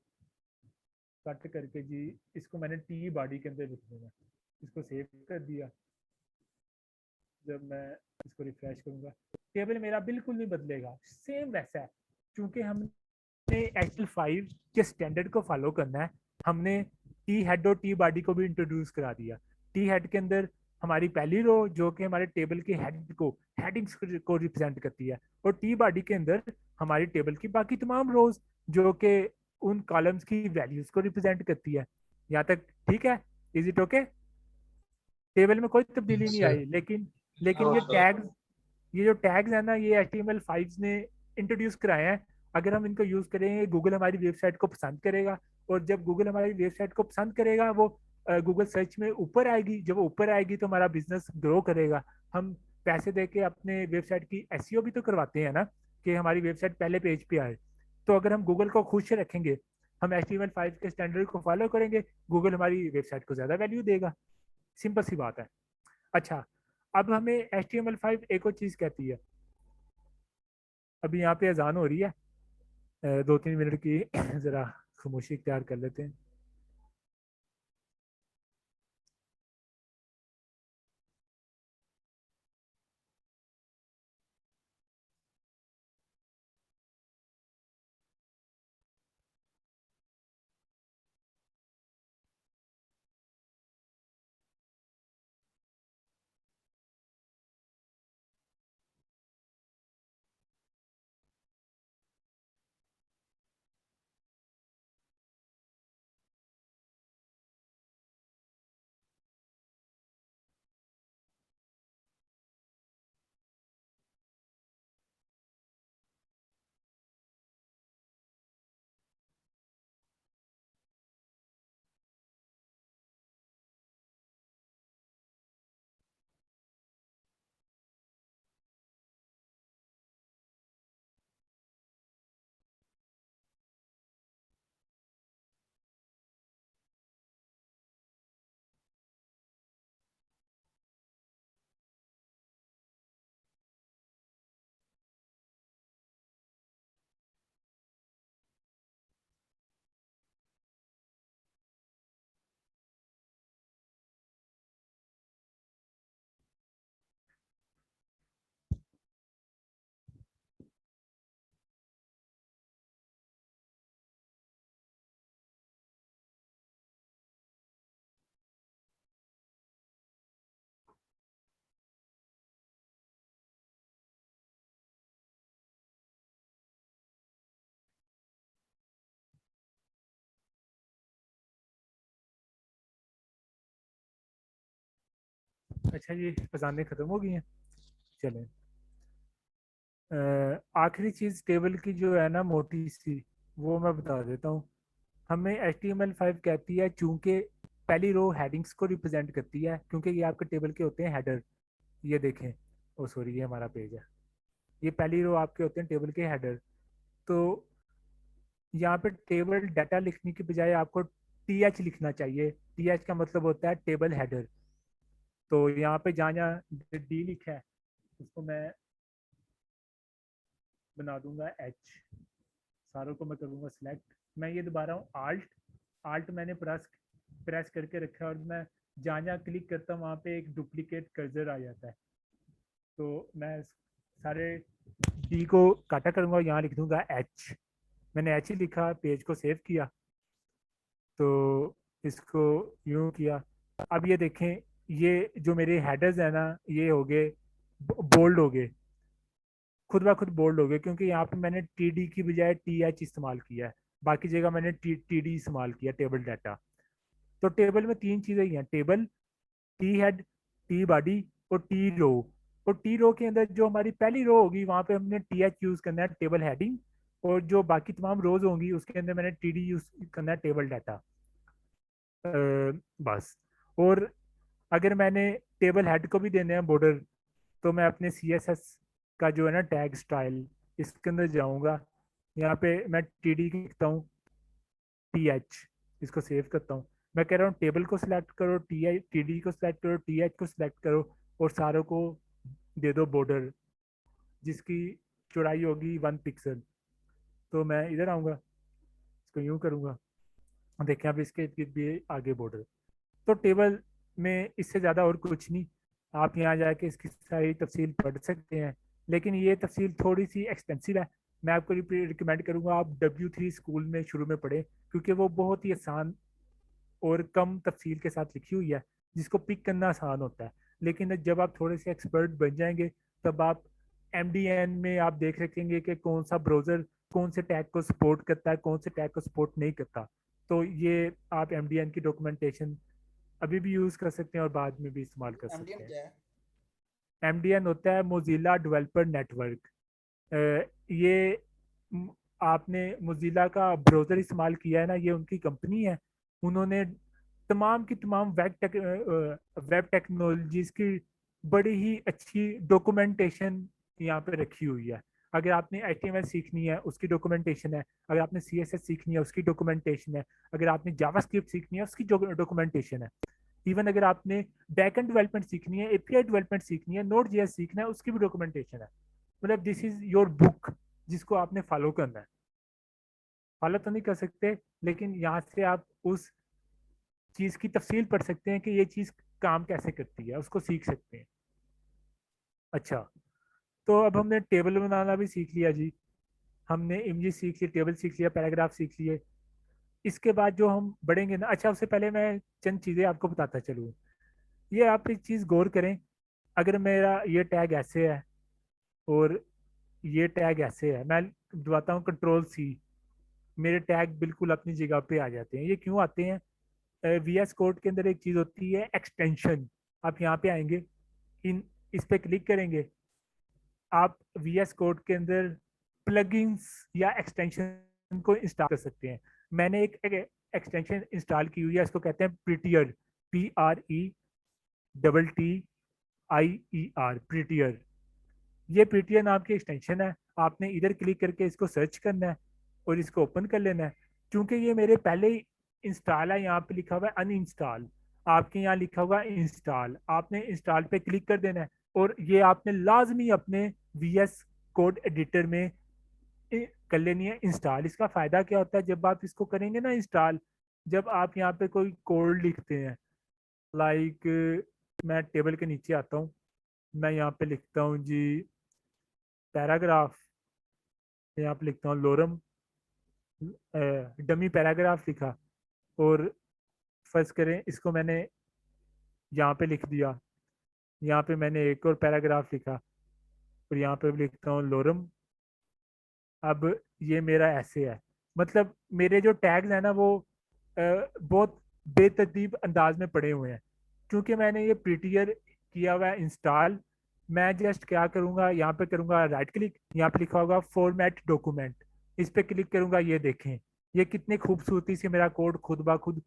A: कट करके जी इसको मैंने टी बॉडी के अंदर लिख दूंगा, इसको सेव कर दिया। जब मैं इसको रिफ्रेश करूंगा टेबल मेरा बिल्कुल नहीं बदलेगा, सेम वैसा है। क्योंकि हमने HTML5 के स्टैंडर्ड को फॉलो करना है, हमने टी हेड और टी बॉडी को भी इंट्रोड्यूस करा दिया। टी हेड के अंदर हमारी पहली रो जो कि हमारे टेबल के हेड को हेडिंग्स को रिप्रेजेंट करती है, और टी बॉडी के अंदर हमारी टेबल की बाकी तमाम रोज जो कि उन कॉलम्स की वैल्यूज को रिप्रेजेंट करती है। यहाँ तक ठीक है? Is it okay? टेबल में कोई तब्दीली नहीं आई, लेकिन ये जो टैग्स है ना ये HTML5 ने इंट्रोड्यूस कराए हैं। अगर हम इनको यूज करेंगे गूगल हमारी वेबसाइट को पसंद करेगा, और जब गूगल हमारी वेबसाइट को पसंद करेगा वो गूगल सर्च में ऊपर आएगी। जब वो ऊपर आएगी तो हमारा बिजनेस ग्रो करेगा। हम पैसे दे के अपने वेबसाइट की SEO भी तो करवाते हैं ना, कि हमारी वेबसाइट पहले पेज पे आए। तो अगर हम गूगल को खुश रखेंगे, हम HTML5 के स्टैंडर्ड को फॉलो करेंगे, गूगल हमारी वेबसाइट को ज्यादा वैल्यू देगा। सिंपल सी बात है। अच्छा, अब हमें HTML5 एक और चीज कहती है, अभी यहाँ पे अजान हो रही है, 2-3 मिनट की ज़रा खामोशी इख्तियार कर लेते हैं। अच्छा जी, अजानें ख़त्म हो गई हैं। चलें, आखिरी चीज़ टेबल की जो है ना मोटी सी, वो मैं बता देता हूँ। हमें HTML5 कहती है चूंकि पहली रो हेडिंग्स को रिप्रेजेंट करती है, क्योंकि ये आपके टेबल के होते हैं हेडर। ये देखें, ओ सॉरी, ये हमारा पेज है। ये पहली रो आपके होते हैं टेबल के हेडर। तो यहाँ पे टेबल डाटा लिखने की बजाय आपको TH लिखना चाहिए। TH का मतलब होता है टेबल हेडर। तो यहाँ पे जहाँ जहाँ D लिखा है उसको मैं बना दूंगा H। सारों को मैं करूँगा सिलेक्ट। मैं ये दबा रहा हूँ आल्ट। आल्ट मैंने प्रेस करके रखा है, और मैं जहाँ जहाँ क्लिक करता हूँ वहाँ पे एक डुप्लीकेट कर्सर आ जाता है। तो मैं सारे डी को काटा करूँगा, यहाँ लिख दूंगा H। मैंने H ही लिखा, पेज को सेव किया, तो इसको यूँ किया। अब ये देखें, ये जो मेरे हेडर्स है ना, ये हो गए बोल्ड हो गए, खुद ब खुद बोल्ड हो गए, क्योंकि यहाँ पे मैंने TD की बजाय TH इस्तेमाल किया है। बाकी जगह मैंने TD इस्तेमाल किया, टेबल डाटा। तो टेबल में 3 चीज़ें ही हैं, table, T head, T body और टी रो। और टी रो के अंदर जो हमारी पहली रो होगी वहाँ पे हमने TH यूज़ करना है, टेबल हेडिंग। और जो बाकी तमाम रोज होंगी उसके अंदर मैंने TD यूज़ करना है, टेबल डाटा। बस। और अगर मैंने टेबल हेड को भी देने हैं बॉर्डर, तो मैं अपने CSS का जो है ना टैग स्टाइल, इसके अंदर जाऊंगा। यहाँ पे मैं TD लिखता हूँ, TH, इसको सेव करता हूँ। मैं कह रहा हूँ टेबल को सिलेक्ट करो, TD को सिलेक्ट करो, TH को सिलेक्ट करो, और सारों को दे दो बॉर्डर जिसकी चौड़ाई होगी 1 पिक्सल। तो मैं इधर आऊँगा, इसको यूँ करूँगा, देखें अब इसके इर्द गिर्द भी आगे बॉर्डर। तो टेबल में इससे ज़्यादा और कुछ नहीं। आप यहाँ जाके इसकी सारी तफसील पढ़ सकते हैं, लेकिन ये तफसील थोड़ी सी एक्सपेंसिव है। मैं आपको रिकमेंड करूँगा आप W3 स्कूल में शुरू में पढ़ें, क्योंकि वो बहुत ही आसान और कम तफसील के साथ लिखी हुई है, जिसको पिक करना आसान होता है। लेकिन जब आप थोड़े से एक्सपर्ट बन जाएंगे, तब आप MDN में आप देख सकेंगे कि कौन सा ब्राउज़र कौन से टैग को सपोर्ट करता है, कौन से टैग को सपोर्ट नहीं करता। तो ये आप MDN की डॉक्यूमेंटेशन अभी भी यूज़ कर सकते हैं और बाद में भी इस्तेमाल कर सकते
E: MDN
A: हैं।
E: क्या है?
A: MDN होता है मोजिला डेवलपर नेटवर्क। ये आपने मोजिला का ब्राउज़र इस्तेमाल किया है ना, ये उनकी कंपनी है। उन्होंने तमाम की तमाम वेब टेक्नोलॉजीज़ की बड़ी ही अच्छी डॉक्यूमेंटेशन यहाँ पे रखी हुई है। अगर आपने HTML सीखनी है उसकी डॉक्यूमेंटेशन है, अगर आपने CSS सीखनी है उसकी डॉक्यूमेंटेशन है, अगर आपने जावास्क्रिप्ट सीखनी है उसकी डॉक्यूमेंटेशन है। इवन अगर आपने बैकएंड डेवलपमेंट सीखनी है, API डेवलपमेंट सीखनी है, Node.js सीखना है, उसकी भी डॉक्यूमेंटेशन है। मतलब दिस इज योर बुक। जिसको आपने फॉलो करना है। फॉलो तो नहीं कर सकते, लेकिन यहाँ से आप उस चीज की तफसील पढ़ सकते हैं कि ये चीज काम कैसे करती है, उसको सीख सकते हैं। अच्छा, तो अब हमने टेबल बनाना भी सीख लिया जी, हमने इमेज सीख ली, टेबल सीख लिया, पैराग्राफ सीख लिए। इसके बाद जो हम बढ़ेंगे ना, अच्छा उससे पहले मैं चंद चीजें आपको बताता चलूँ। ये आप एक चीज गौर करें, अगर मेरा ये टैग ऐसे है और ये टैग ऐसे है, मैं दबाता हूँ Ctrl+C, मेरे टैग बिल्कुल अपनी जगह पे आ जाते हैं। ये क्यों आते हैं? VS कोड के अंदर एक चीज होती है एक्सटेंशन। आप यहाँ पे आएंगे, इस पे क्लिक करेंगे, आप VS कोड के अंदर प्लगइन्स या एक्सटेंशन को इंस्टॉल कर सकते हैं। मैंने एक एक्सटेंशन इंस्टॉल की हुई है, इसको कहते हैं प्रिटियर, PRETTIER, प्रिटियर। ये प्रिटियर नाम की एक्सटेंशन है। आपने इधर क्लिक करके इसको सर्च करना है और इसको ओपन कर लेना है। क्योंकि ये मेरे पहले ही इंस्टॉल है, यहाँ पे लिखा हुआ है अनइंस्टॉल, आपके यहाँ लिखा हुआ है इंस्टॉल, आपने इंस्टॉल पे क्लिक कर देना है। और ये आपने लाजमी अपने VS कोड एडिटर में कर लेनी है इंस्टॉल। इसका फायदा क्या होता है, जब आप इसको करेंगे ना इंस्टॉल, जब आप यहाँ पे कोई कोड लिखते हैं, लाइक मैं टेबल के नीचे आता हूँ, मैं यहाँ पे लिखता हूँ जी पैराग्राफ, यहाँ पे लिखता हूँ लोरम, डमी पैराग्राफ लिखा, और फर्ज करें इसको मैंने यहाँ पे लिख दिया, यहाँ पे मैंने एक और पैराग्राफ लिखा और यहाँ पे लिखता हूँ लोरम। अब ये मेरा ऐसे है, मतलब मेरे जो टैग्स हैं ना वो बहुत बेतरतीब अंदाज में पड़े हुए हैं। क्योंकि मैंने ये प्रिटियर किया हुआ है इंस्टॉल, मैं जस्ट क्या करूँगा, यहाँ पे करूँगा राइट क्लिक, यहाँ पे लिखा होगा फॉर्मेट डॉक्यूमेंट, इस पे क्लिक करूँगा। ये देखें, ये कितनी खूबसूरती से मेरा कोड खुद ब खुद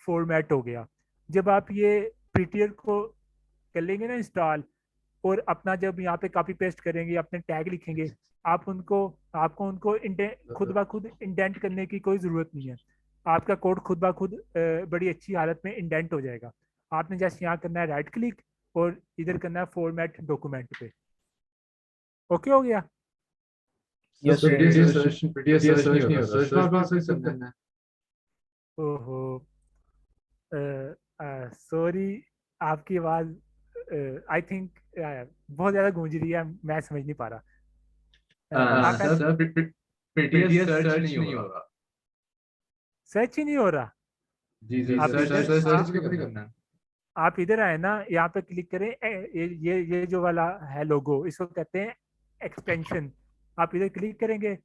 A: फॉर्मेट हो गया। जब आप ये प्रिटियर को कर लेंगे ना इंस्टॉल, और अपना जब यहाँ पे कॉपी पेस्ट करेंगे, अपने टैग लिखेंगे, आपको उनको खुद ब खुद इंडेंट करने की कोई ज़रूरत नहीं है। आपका कोड खुद ब खुद बड़ी अच्छी हालत में इंडेंट हो जाएगा। आपने जस्ट यहाँ करना है राइट क्लिक और इधर करना है फॉर्मेट डॉक्यूमेंट पे। ओके हो गया?
B: यस
G: prettier search नहीं होता, search bar पे search करना है।
A: ओहो, सॉरी, आपकी आवाज़ आई थिंक बहुत ज़्यादा गूंज रही है, मैं समझ नहीं पा रहा। आप
G: सर prettier search नहीं होगा।
A: सर्च ही नहीं हो रहा।
G: जी जी,
A: आप
G: search क्यों नहीं करना है?
A: आप इधर आए ना, यहाँ पे क्लिक करें, ये जो वाला है लोगो, इसको कहते हैं एक्सटेंशन। आप इधर क्लिक करेंगे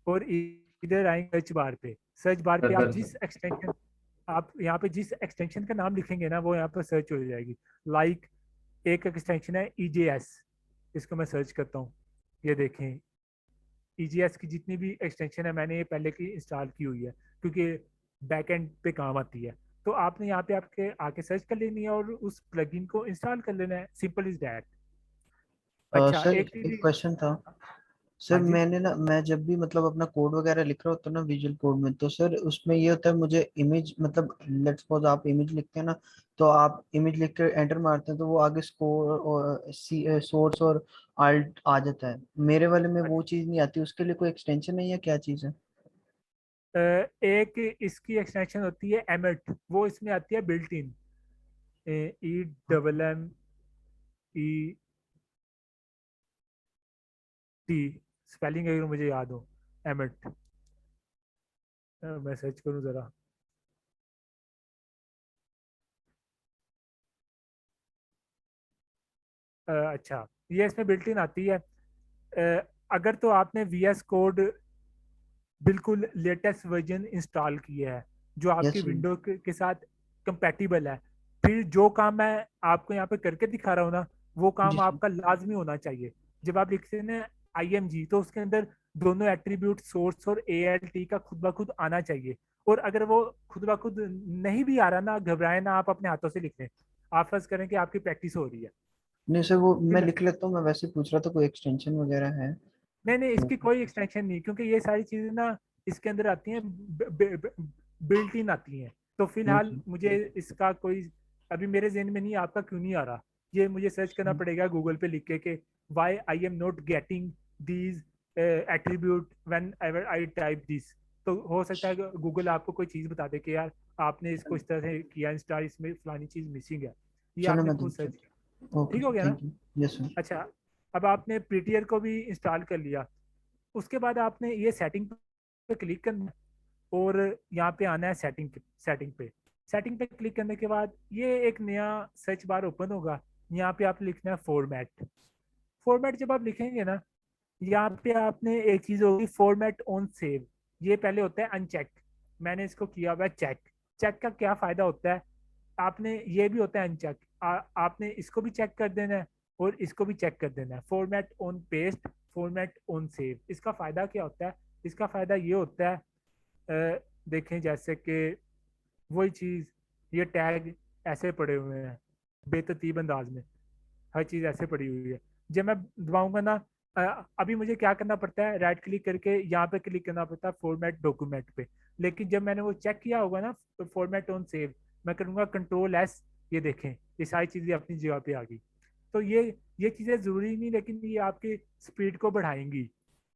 A: और इधर आएंगे सर्च बार पे। सर्च बार पे आप यहाँ पे जिस एक्सटेंशन का नाम लिखेंगे ना, वो यहाँ पर सर्च हो जाएगी। लाइक एक एक्सटेंशन है EJS, इसको मैं सर्च करता हूँ। ये देखें, EJS की जितनी भी एक्सटेंशन है मैंने ये पहले की इंस्टॉल की हुई है, क्योंकि बैक एंड पे काम आती है। तो आपने यहाँ पे आपके आके सर्च कर लेनी है और उस प्लगइन को इंस्टॉल कर लेना है, सिंपल इज दैट। अच्छा,
B: सर
A: एक
B: एक
A: चीज
B: क्वेश्चन था सर।
A: हाँ जी,
B: मैं जब भी मतलब अपना कोड वगैरह लिख रहा होता हूँ ना विजुअल कोड में, तो सर उसमें ये होता है मुझे इमेज, मतलब लेट्स सपोज आप इमेज लिखते हैं ना, तो आप इमेज लिख कर एंटर मारते हैं तो वो आगे स्कोर और सोर्स और आल्ट आ जाता है। मेरे वाले में वो चीज़ नहीं आती, उसके लिए कोई एक्सटेंशन है या क्या चीज़ है?
A: एक इसकी एक्सटेंशन होती है एमिट, वो इसमें आती है बिल्ट इन, EMMET, स्पेलिंग अगर मुझे याद हो, एमिट। मैं सर्च करूँ जरा। अच्छा, ये इसमें बिल्ट इन आती है। अगर तो आपने VS कोड बिल्कुल लेटेस्ट वर्जन इंस्टॉल किया है जो आपकी
B: यस
A: विंडो के साथ कंपैटिबल है, फिर जो काम मैं आपको यहाँ पे करके दिखा रहा हूँ ना, वो काम
B: जी
A: आपका लाजमी होना चाहिए। जब आप लिखते हैं ना IMG, तो उसके अंदर दोनों एट्रीब्यूट सोर्स और ALT का खुद ब खुद आना चाहिए। और अगर वो खुद ब खुद नहीं भी आ रहा ना, घबराए ना, आप अपने हाथों से लिख लें। आप फर्ज करें कि आपकी प्रैक्टिस हो रही है,
B: नहीं सर, वो मैं
A: ठीक है?
B: लिख लेता हूँ, मैं वैसे पूछ रहा था कोई एक्सटेंशन वगैरह है?
A: नहीं नहीं, इसकी कोई एक्सटेंशन नहीं, क्योंकि ये सारी चीजें ना इसके अंदर आती हैं, बिल्ट इन आती हैं। तो फिलहाल मुझे इसका कोई अभी मेरे जहन में नहीं, आपका क्यों नहीं आ रहा, ये मुझे सर्च करना पड़ेगा गूगल पे लिख के कि why I am not getting these attribute when ever I type this, तो हो सकता है कि गूगल आपको कोई चीज़ बता दे कि यार आपने इसको इस तरह से किया इंस्टा, इसमें फलानी चीज़ मिसिंग है, ये
B: चलो
A: आपने
B: मैं
A: खुद
B: देखता
A: सर्च किया।
B: हूँ। ओके
A: ठीक हो
B: सर,
A: गया ना?
B: Thank you. Yes sir.
A: अच्छा, अब आपने प्रीटियर को भी इंस्टॉल कर लिया, उसके बाद आपने ये सेटिंग पे क्लिक करना है और यहाँ पे आना है सेटिंग पे क्लिक करने के बाद ये एक नया सर्च बार ओपन होगा। यहाँ पे आप लिखना है फॉर्मेट जब आप लिखेंगे ना, यहाँ पे आपने एक चीज होगी फॉर्मेट ऑन सेव, ये पहले होता है अनचेक, मैंने इसको किया हुआ है चेक। चेक का क्या फायदा होता है, आपने ये भी होता है अनचेक, आपने इसको भी चेक कर देना है और इसको भी चेक कर देना है। Format on paste, format on save, इसका फायदा क्या होता है? इसका फायदा ये होता है, देखें जैसे कि वही चीज, ये टैग ऐसे पड़े हुए हैं बेतरतीब अंदाज में, हर चीज ऐसे पड़ी हुई है। जब मैं दबाऊंगा ना, अभी मुझे क्या करना पड़ता है, राइट क्लिक करके यहाँ पे क्लिक करना पड़ता है फॉर्मेट डॉक्यूमेंट पे, लेकिन जब मैंने वो चेक किया होगा ना फॉर्मेट ऑन सेव, मैं करूँगा कंट्रोल S, ये देखें ये सारी चीज़ें अपनी जगह पे आ गई। तो ये चीज़ें ज़रूरी नहीं, लेकिन ये आपकी स्पीड को बढ़ाएंगी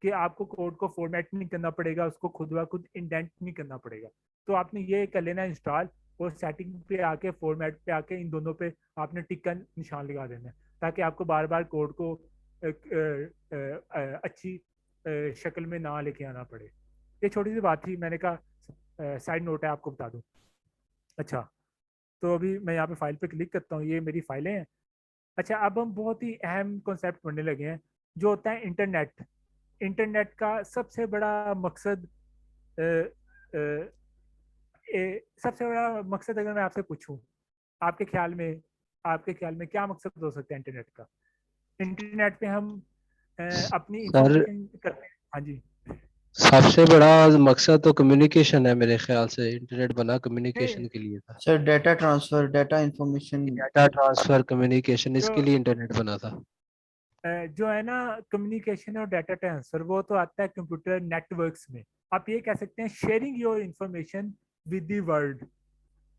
A: कि आपको कोड को फॉर्मेट नहीं करना पड़ेगा, उसको खुद ब खुद इंडेंट नहीं करना पड़ेगा। तो आपने ये कर लेना इंस्टॉल, और सेटिंग पे आके फॉर्मेट पे आके इन दोनों पे आपने टिक का निशान लगा देना है, ताकि आपको बार बार कोड को अच्छी शक्ल में ना लेके आना पड़े। ये छोटी सी बात थी, मैंने कहा साइड नोट है आपको बता दूं। अच्छा, तो अभी मैं यहाँ पे फाइल पे क्लिक करता हूँ, ये मेरी फाइलें हैं। अच्छा, अब हम बहुत ही अहम कॉन्सेप्ट पढ़ने लगे हैं, जो होता है इंटरनेट। इंटरनेट का सबसे बड़ा मकसद अ, अ, सबसे बड़ा मकसद अगर मैं आपसे पूछूं, आपके ख्याल में क्या मकसद हो सकता है इंटरनेट का? इंटरनेट पे हम अपनी
H: सर
A: इंफॉर्मेशन करते हैं। हाँ जी।
H: सबसे बड़ा मकसद तो कम्युनिकेशन है मेरे ख्याल से, इंटरनेट बना
A: नहीं,
H: कम्युनिकेशन के लिए था।
B: Sir data transfer, data information.
H: Data transfer communication,
A: जो
H: इसके लिए इंटरनेट बना था।
A: जो है ना कम्युनिकेशन और डाटा ट्रांसफर, वो तो आता है कंप्यूटर नेटवर्क्स में। आप ये कह सकते हैं sharing your information with the world,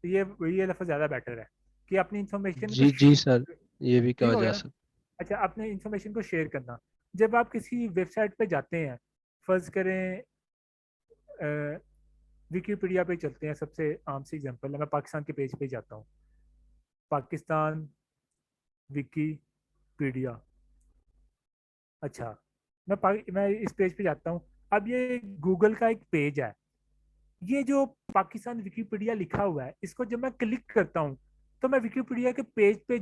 A: ये लफ्ज़ ज़्यादा बेटर है कि अपनी इंफॉर्मेशन को
H: जी जी सर, ये भी
A: ठीक
H: कहा
A: हो गया
H: जा
A: ना?
H: सकता।
A: अच्छा, अपने इंफॉर्मेशन को शेयर करना, जब आप किसी वेबसाइट पे जाते हैं, फर्ज करें विकीपीडिया पे चलते हैं, सबसे आम सी एग्जांपल है, मैं पाकिस्तान के पेज पे जाता हूँ, पाकिस्तान विकीपीडिया। अच्छा, मैं इस पेज पे जाता हूँ। अब ये गूगल का एक पेज है, ये जो पाकिस्तान विकीपीडिया लिखा हुआ है, इसको जब मैं क्लिक करता हूँ तो मैं विकीपीडिया के पेज पे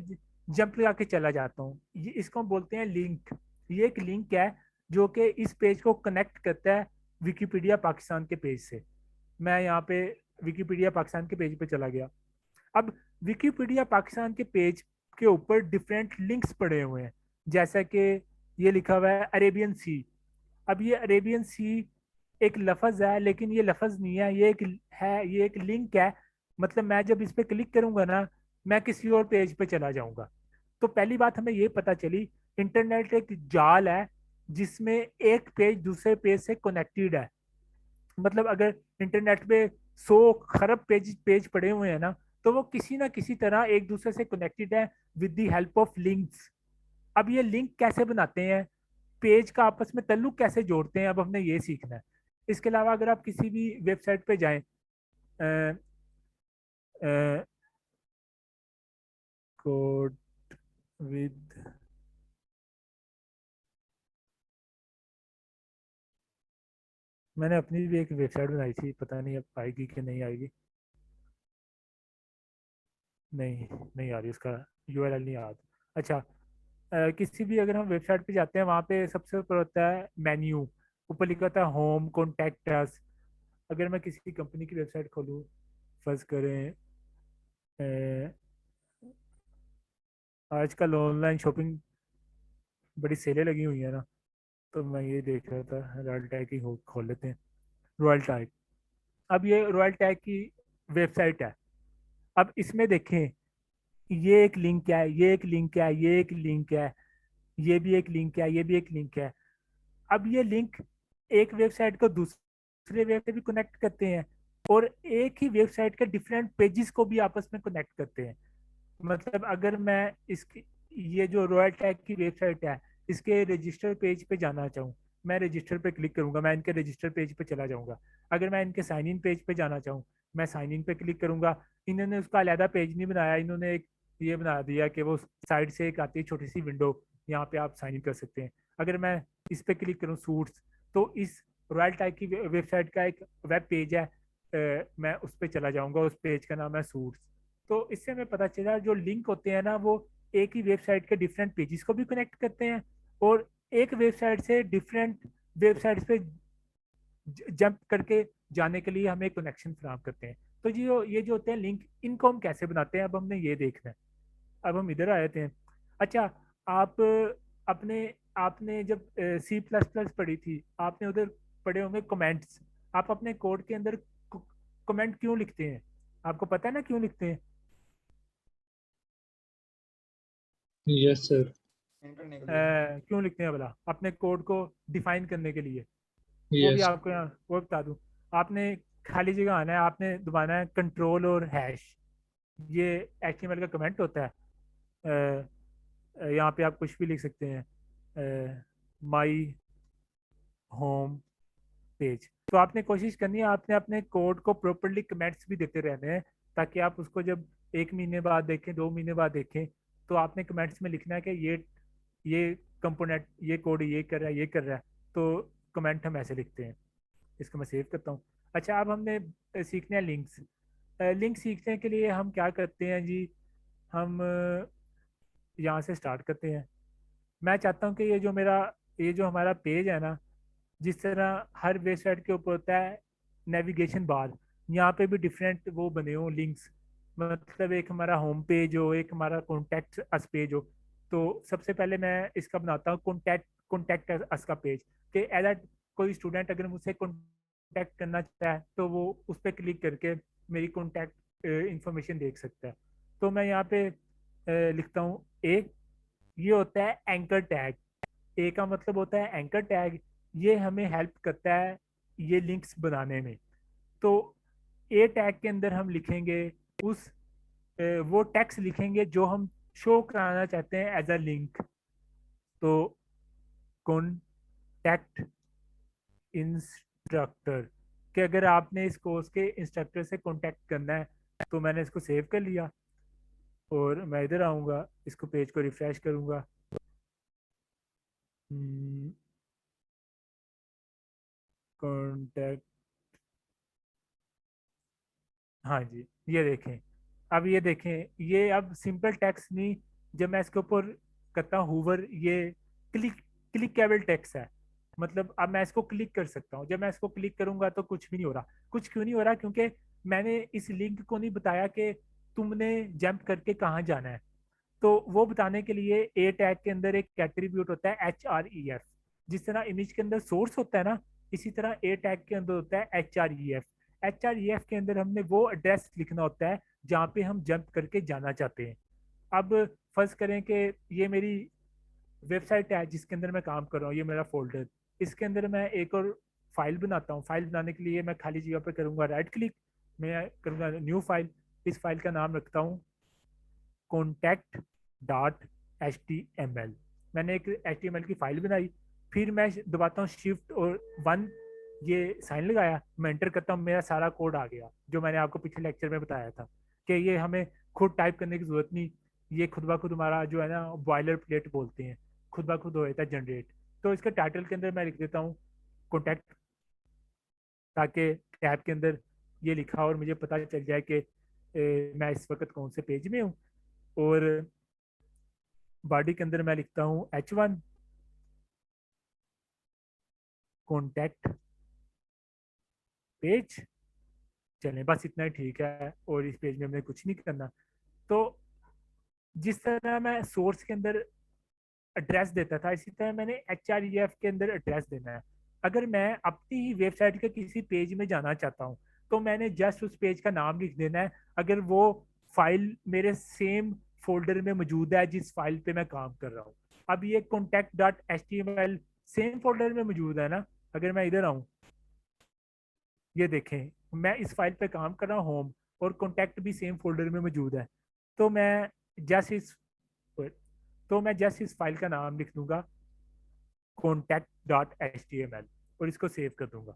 A: जंप लगा के चला जाता हूँ। ये इसको हम बोलते हैं लिंक। ये एक लिंक है जो कि इस पेज को कनेक्ट करता है विकीपीडिया पाकिस्तान के पेज से। मैं यहाँ पे विकीपीडिया पाकिस्तान के पेज पे चला गया। अब विकीपीडिया पाकिस्तान के पेज के ऊपर डिफरेंट लिंक्स पड़े हुए हैं, जैसा कि ये लिखा हुआ है अरेबियन सी। अब ये अरेबियन सी एक लफ्ज़ है, लेकिन ये लफ्ज़ नहीं है, ये एक लिंक है। मतलब मैं जब इस पे क्लिक करूंगा ना, मैं किसी और पेज पे चला जाऊंगा। तो पहली बात हमें ये पता चली, इंटरनेट एक जाल है जिसमें एक पेज दूसरे पेज से कनेक्टेड है। मतलब अगर इंटरनेट पे 100 खरब पेज पड़े हुए हैं ना, तो वो किसी ना किसी तरह एक दूसरे से कनेक्टेड है with the help of links. अब ये लिंक कैसे बनाते हैं, पेज का आपस में ताल्लुक कैसे जोड़ते हैं, अब हमने ये सीखना है। इसके अलावा अगर आप किसी भी वेबसाइट पे जाएं, कोड विद, मैंने अपनी भी एक वेबसाइट बनाई थी, पता नहीं अब आएगी कि नहीं आएगी। नहीं, नहीं आ रही, उसका यूआरएल नहीं याद। अच्छा, किसी भी अगर हम वेबसाइट पे जाते हैं, वहाँ पे सबसे ऊपर होता है मेन्यू, ऊपर लिखा होता है होम, कॉन्टैक्ट अस। अगर मैं किसी कंपनी की वेबसाइट खोलूँ, फर्ज करें आजकल ऑनलाइन शॉपिंग बड़ी सेलें लगी हुई है ना, तो मैं ये देख रहा था रॉयल टैग की खोल लेते हैं, रॉयल टैग। अब ये रॉयल टैग की वेबसाइट है। अब इसमें देखें, ये एक लिंक है, ये एक लिंक है, ये एक लिंक है, ये भी एक लिंक है, ये भी एक लिंक है। अब ये लिंक एक वेबसाइट को दूसरे वेब से भी कनेक्ट करते हैं, और एक ही वेबसाइट के डिफरेंट पेजेस को भी आपस में कनेक्ट करते हैं। मतलब अगर मैं इसकी, ये जो रॉयल टैग की वेबसाइट है, इसके रजिस्टर पेज पे जाना चाहूँ, मैं रजिस्टर पे क्लिक करूंगा, मैं इनके रजिस्टर पेज पे चला जाऊंगा। अगर मैं इनके साइन इन पेज पे जाना चाहूँ, मैं साइन इन पे क्लिक करूंगा। इन्होंने उसका अलहदा पेज नहीं बनाया, इन्होंने एक ये बना दिया कि वो साइड से एक आती है छोटी सी विंडो, यहाँ पे आप साइन इन कर सकते हैं। अगर मैं इस पे क्लिक करूँ सूट्स, तो इस रॉयल टाइप की वेबसाइट का एक वेब पेज है, मैं उस पर चला जाऊंगा, उस पेज का नाम है सूट्स। तो इससे हमें पता चला जो लिंक होते हैं ना, वो एक ही वेबसाइट के डिफरेंट पेजेस को भी कनेक्ट करते हैं, और एक वेबसाइट से डिफरेंट वेबसाइट्स पे जंप करके जाने के लिए हमें कनेक्शन फराहम करते हैं। तो जी ये जो होते हैं लिंक, इनको हम कैसे बनाते हैं, अब हमने ये देखना है। अब हम इधर आए थे। अच्छा, आप अपने आपने जब सी प्लस प्लस पढ़ी थी, आपने उधर पढ़े होंगे कमेंट्स। आप अपने कोड के अंदर कमेंट क्यों लिखते हैं? आपको पता है ना क्यों लिखते हैं?
I: Yes sir.
A: क्यों लिखते हैं भला? अपने कोड को डिफाइन करने के लिए। वो भी
I: यस।
A: आपको यहाँ वो बता दूं। आपने खाली जगह आना है, आपने दबाना है कंट्रोल और हैश। ये HTML का कमेंट होता है। यहाँ पे आप कुछ भी लिख सकते हैं, माई होम पेज। तो आपने कोशिश करनी है, आपने अपने कोड को प्रॉपरली कमेंट्स भी देते रहने हैं, ताकि आप उसको जब 1 महीने बाद देखें, 2 महीने बाद देखें, तो आपने कमेंट्स में लिखना है कि ये कंपोनेंट, ये कोड ये कर रहा है, ये कर रहा है। तो कमेंट हम ऐसे लिखते हैं। इसको मैं सेव करता हूँ। अच्छा, अब हमने सीखना है लिंक्स। लिंक सीखने के लिए हम क्या करते हैं जी, हम यहाँ से स्टार्ट करते हैं। मैं चाहता हूँ कि ये जो हमारा पेज है ना, जिस तरह हर वेबसाइट के ऊपर होता है नेविगेशन बार, यहाँ पे भी डिफरेंट वो बने हो लिंक्स। मतलब एक हमारा होम पेज हो, एक हमारा कॉन्टैक्ट अस पेज हो। तो सबसे पहले मैं इसका बनाता हूँ कॉन्टैक्ट अस का पेज, कि एज कोई स्टूडेंट अगर मुझसे कॉन्टैक्ट करना चाहता है, तो वो उस पर क्लिक करके मेरी कॉन्टैक्ट इंफॉर्मेशन देख सकता है। तो मैं यहाँ पे लिखता हूँ ये होता है एंकर टैग। ए का मतलब होता है एंकर टैग। ये हमें हेल्प करता है ये लिंक्स बनाने में। तो ए टैग के अंदर हम लिखेंगे उस वो टेक्स्ट लिखेंगे जो हम शो कराना चाहते हैं एज अ लिंक। तो कॉन्टैक्ट इंस्ट्रक्टर, कि अगर आपने इस कोर्स के इंस्ट्रक्टर से कांटेक्ट करना है, तो मैंने इसको सेव कर लिया और मैं इधर आऊँगा, इसको पेज को रिफ्रेश करूँगा। कॉन्टैक्ट, हाँ जी, ये देखें। अब ये देखें, ये अब सिंपल टेक्स्ट नहीं, जब मैं इसके ऊपर करता हूँ हूवर, ये क्लिकेबल टेक्स्ट है। मतलब अब मैं इसको क्लिक कर सकता हूँ। जब मैं इसको क्लिक करूंगा तो कुछ भी नहीं हो रहा। कुछ क्यों नहीं हो रहा? क्योंकि मैंने इस लिंक को नहीं बताया कि तुमने जंप करके कहाँ जाना है। तो वो बताने के लिए ए टैग के अंदर एक एट्रीब्यूट होता है HREF। जिस तरह इमेज के अंदर सोर्स होता है ना, इसी तरह ए टैग के अंदर होता है HREF। HREF के अंदर हमने वो एड्रेस लिखना होता है जहाँ पे हम जंप करके जाना चाहते हैं। अब फर्ज करें कि ये मेरी वेबसाइट है जिसके अंदर मैं काम कर रहा हूँ, ये मेरा फोल्डर। इसके अंदर मैं एक और फाइल बनाता हूँ। फाइल बनाने के लिए मैं खाली जगह पर करूँगा राइट क्लिक, मैं करूँगा न्यू फाइल। इस फाइल का नाम रखता हूँ contact.html। मैंने एक HTML की फाइल बनाई। फिर मैं दबाता हूँ शिफ्ट और 1, ये साइन लगाया, मैं एंटर करता हूँ, मेरा सारा कोड आ गया जो मैंने आपको पिछले लेक्चर में बताया था कि ये हमें खुद टाइप करने की जरूरत नहीं। ये खुद ब खुद हमारा जो है ना, बॉयलर प्लेट बोलते हैं, खुद ब खुद हो जाता है जनरेट। तो इसके टाइटल के अंदर मैं लिख देता हूँ कॉन्टैक्ट, ताकि टैब के अंदर ये लिखा और मुझे पता चल जाए कि मैं इस वक्त कौन से पेज में हूँ। और बॉडी के अंदर मैं लिखता हूँ H1 कॉन्टैक्ट पेज। चलें, बस इतना ही ठीक है, और इस पेज में हमने कुछ नहीं करना। तो जिस तरह मैं सोर्स के अंदर एड्रेस देता था, इसी तरह मैंने HREF के अंदर एड्रेस देना है। अगर मैं अपनी ही वेबसाइट के किसी पेज में जाना चाहता हूँ, तो मैंने जस्ट उस पेज का नाम लिख देना है, अगर वो फाइल मेरे सेम फोल्डर में मौजूद है जिस फाइल पे मैं काम कर रहा हूँ। अब ये contact.html सेम फोल्डर में मौजूद है ना। अगर मैं इधर आऊँ, ये देखें, मैं इस फाइल पे काम कर रहा हूँ होम, और कॉन्टैक्ट भी सेम फोल्डर में मौजूद है। तो मैं जस्ट इस फाइल का नाम लिख दूंगा contact.html और इसको सेव कर दूंगा।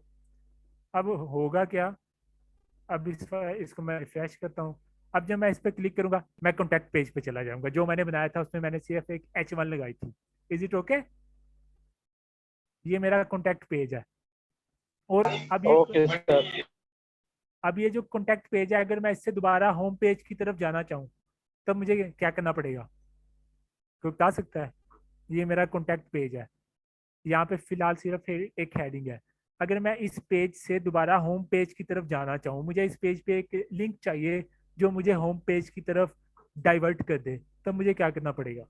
A: अब होगा क्या, अब इसको मैं रिफ्रेश करता हूँ। अब जब मैं इस पर क्लिक करूंगा मैं कॉन्टैक्ट पेज पे चला जाऊंगा। जो मैंने बनाया था उसमें मैंने सिर्फ एक H1 लगाई थी। Is it okay? ये मेरा कॉन्टैक्ट पेज है। और
I: ओके सर।
A: अब ये जो कॉन्टैक्ट पेज है, अगर मैं इससे दोबारा होम पेज की तरफ जाना चाहूँ तब मुझे क्या करना पड़ेगा? कोई बता सकता है? ये मेरा कॉन्टैक्ट पेज है, यहाँ पे फिलहाल सिर्फ एक हेडिंग है। अगर मैं इस पेज से दोबारा होम पेज की तरफ जाना चाहूँ, मुझे इस पेज पे एक लिंक चाहिए जो मुझे होम पेज की तरफ डाइवर्ट कर दे, तब मुझे क्या करना पड़ेगा?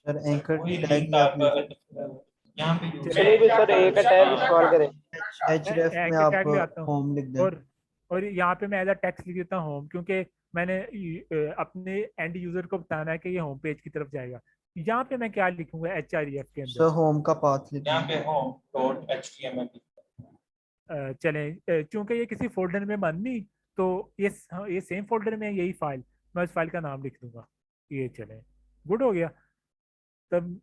B: सर एंकर
F: वही
B: टैग
F: लिंक
B: में
F: आप
B: आप
F: यहाँ पे यूज
I: चलिए भी सर एक टैग इंस्टॉल करें।
B: href में
A: एंकर
B: आप
A: टैग ले आता हूँ
B: होम लिख दें।
A: और यहाँ पे मैं एज अ टेक्स्ट लिख देता हूँ होम, क्योंकि मैंने अपने एंड यूजर को बताना है कि ये होम पेज की तरफ जाएगा। यहाँ पे मैं क्या लिखूंगा href के अंदर?
B: सर होम का पाथ लिख
F: यहाँ
B: दें।
F: पे home.html
A: चलें, चूंकि ये किसी फोल्डर में बंद नहीं, तो ये सेम फोल्डर में है यही फाइल, मैं उस फाइल का नाम लिख दूंगा। ये चलें, गुड हो गया। तब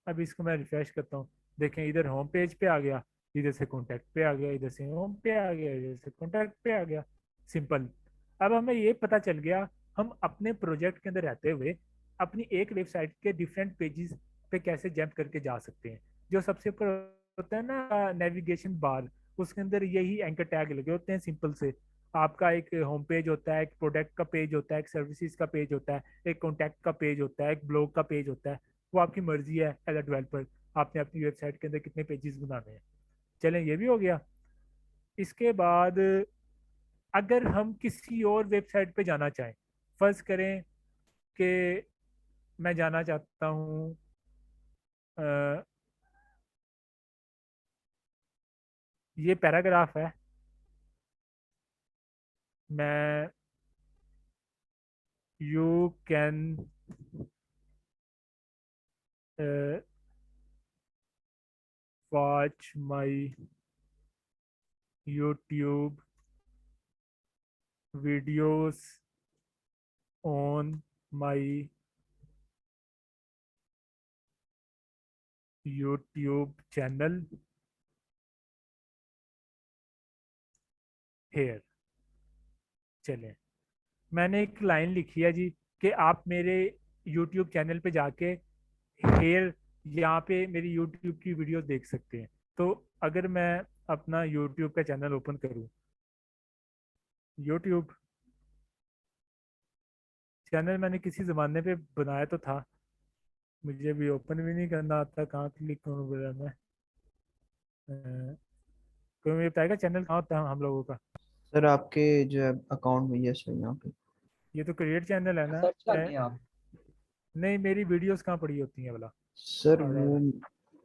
A: अब इसको मैं रिफ्रेश करता हूँ। देखें, इधर होम पेज पे आ गया, इधर से कॉन्टैक्ट पे आ गया, इधर से होम पे आ गया, इधर से कॉन्टैक्ट पे आ गया। सिंपल। अब हमें ये पता चल गया हम अपने प्रोजेक्ट के अंदर रहते हुए अपनी एक वेबसाइट के डिफरेंट पेजेस पे कैसे जंप करके जा सकते हैं। जो सबसे ऊपर होता है ना नेविगेशन बार, उसके अंदर यही एंकर टैग लगे होते हैं। सिंपल से आपका एक होम पेज होता है, एक प्रोडक्ट का पेज होता है, एक सर्विसेज का पेज होता है, एक कॉन्टैक्ट का पेज होता है, एक ब्लॉग का पेज होता है। वो आपकी मर्जी है एज अ डेवलपर, आपने अपनी वेबसाइट के अंदर कितने पेजेस बनाने हैं। चलें, ये भी हो गया। इसके बाद अगर हम किसी और वेबसाइट पे जाना चाहें, फर्ज करें कि मैं जाना चाहता हूँ ये पैराग्राफ है, मैं you can watch my YouTube videos on my YouTube channel here। चलें, मैंने एक लाइन लिखी है जी कि आप मेरे YouTube चैनल पे जाके here यहाँ पे मेरी YouTube की वीडियो देख सकते हैं। तो अगर मैं अपना YouTube का चैनल ओपन करूँ, YouTube चैनल मैंने किसी ज़माने पे बनाया तो था, मुझे भी ओपन भी नहीं करना आता, कहाँ क्लिक करूँ बोला मैं। कोई मुझे बताएगा चैनल कहाँ होता है हम लोगों का?
B: सर आपके जो है अकाउंट में, यस सर यहाँ पे।
A: ये तो क्रिएट चैनल है ना?
C: सर्च कर लें आप।
A: नहीं, मेरी वीडियोस कहाँ पड़ी होती हैं भला?
B: सर
A: और
B: वो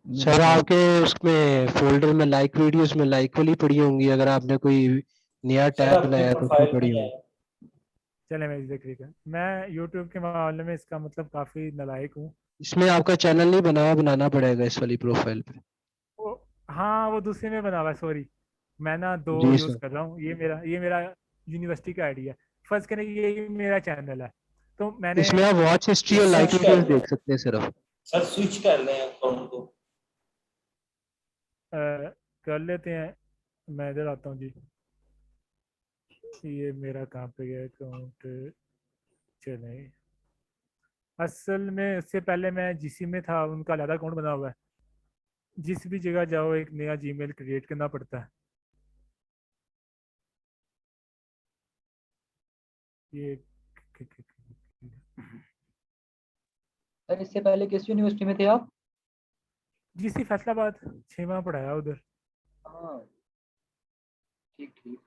H: सर आपके उसमें फोल्डर में लाइक वीडियोस में लाइक वाली पड़ी होंगी, अगर आपने कोई नया
F: सर
H: टैब
F: आपकी
H: बनाया तो उसमें
F: प्रोफाइल
H: पड़ी
F: में
H: होंगी।
F: है।
A: चले, मैं इसे क्लिक मैं यूट्यूब के मामले में इसका मतलब काफ़ी नालायक हूँ।
H: इसमें आपका चैनल नहीं बना हुआ, बनाना पड़ेगा इस वाली प्रोफाइल पे।
A: वो हाँ, वो दूसरे में बना हुआ है, सॉरी। मैं ना दो
H: जी
A: यूज़
H: सर।
A: कर रहा हूँ। ये मेरा यूनिवर्सिटी का आईडी है। फर्स्ट करें, ये मेरा चैनल है, तो मैंने
H: इसमें आप वॉच हिस्ट्री और लाइक
F: स्विच कर
H: वीडियोस
F: लें,
H: देख सकते हैं सिर्फ।
F: सर स्विच कर लें अकाउंट को।
A: कर लेते हैं। मैं इधर आता हूँ जी। ये मेरा कहाँ पे गया अकाउंट? चले, असल में उससे पहले मैं जिसी में था उनका अलग अकाउंट बना हुआ है। जिस भी जगह जाओ एक नया जीमेल क्रिएट करना पड़ता है। ये
C: सर इससे पहले किस यूनिवर्सिटी में थे आप?
A: जीसी फैसलाबाद, 6वां पढ़ाया उधर।
C: हाँ, ठीक ठीक।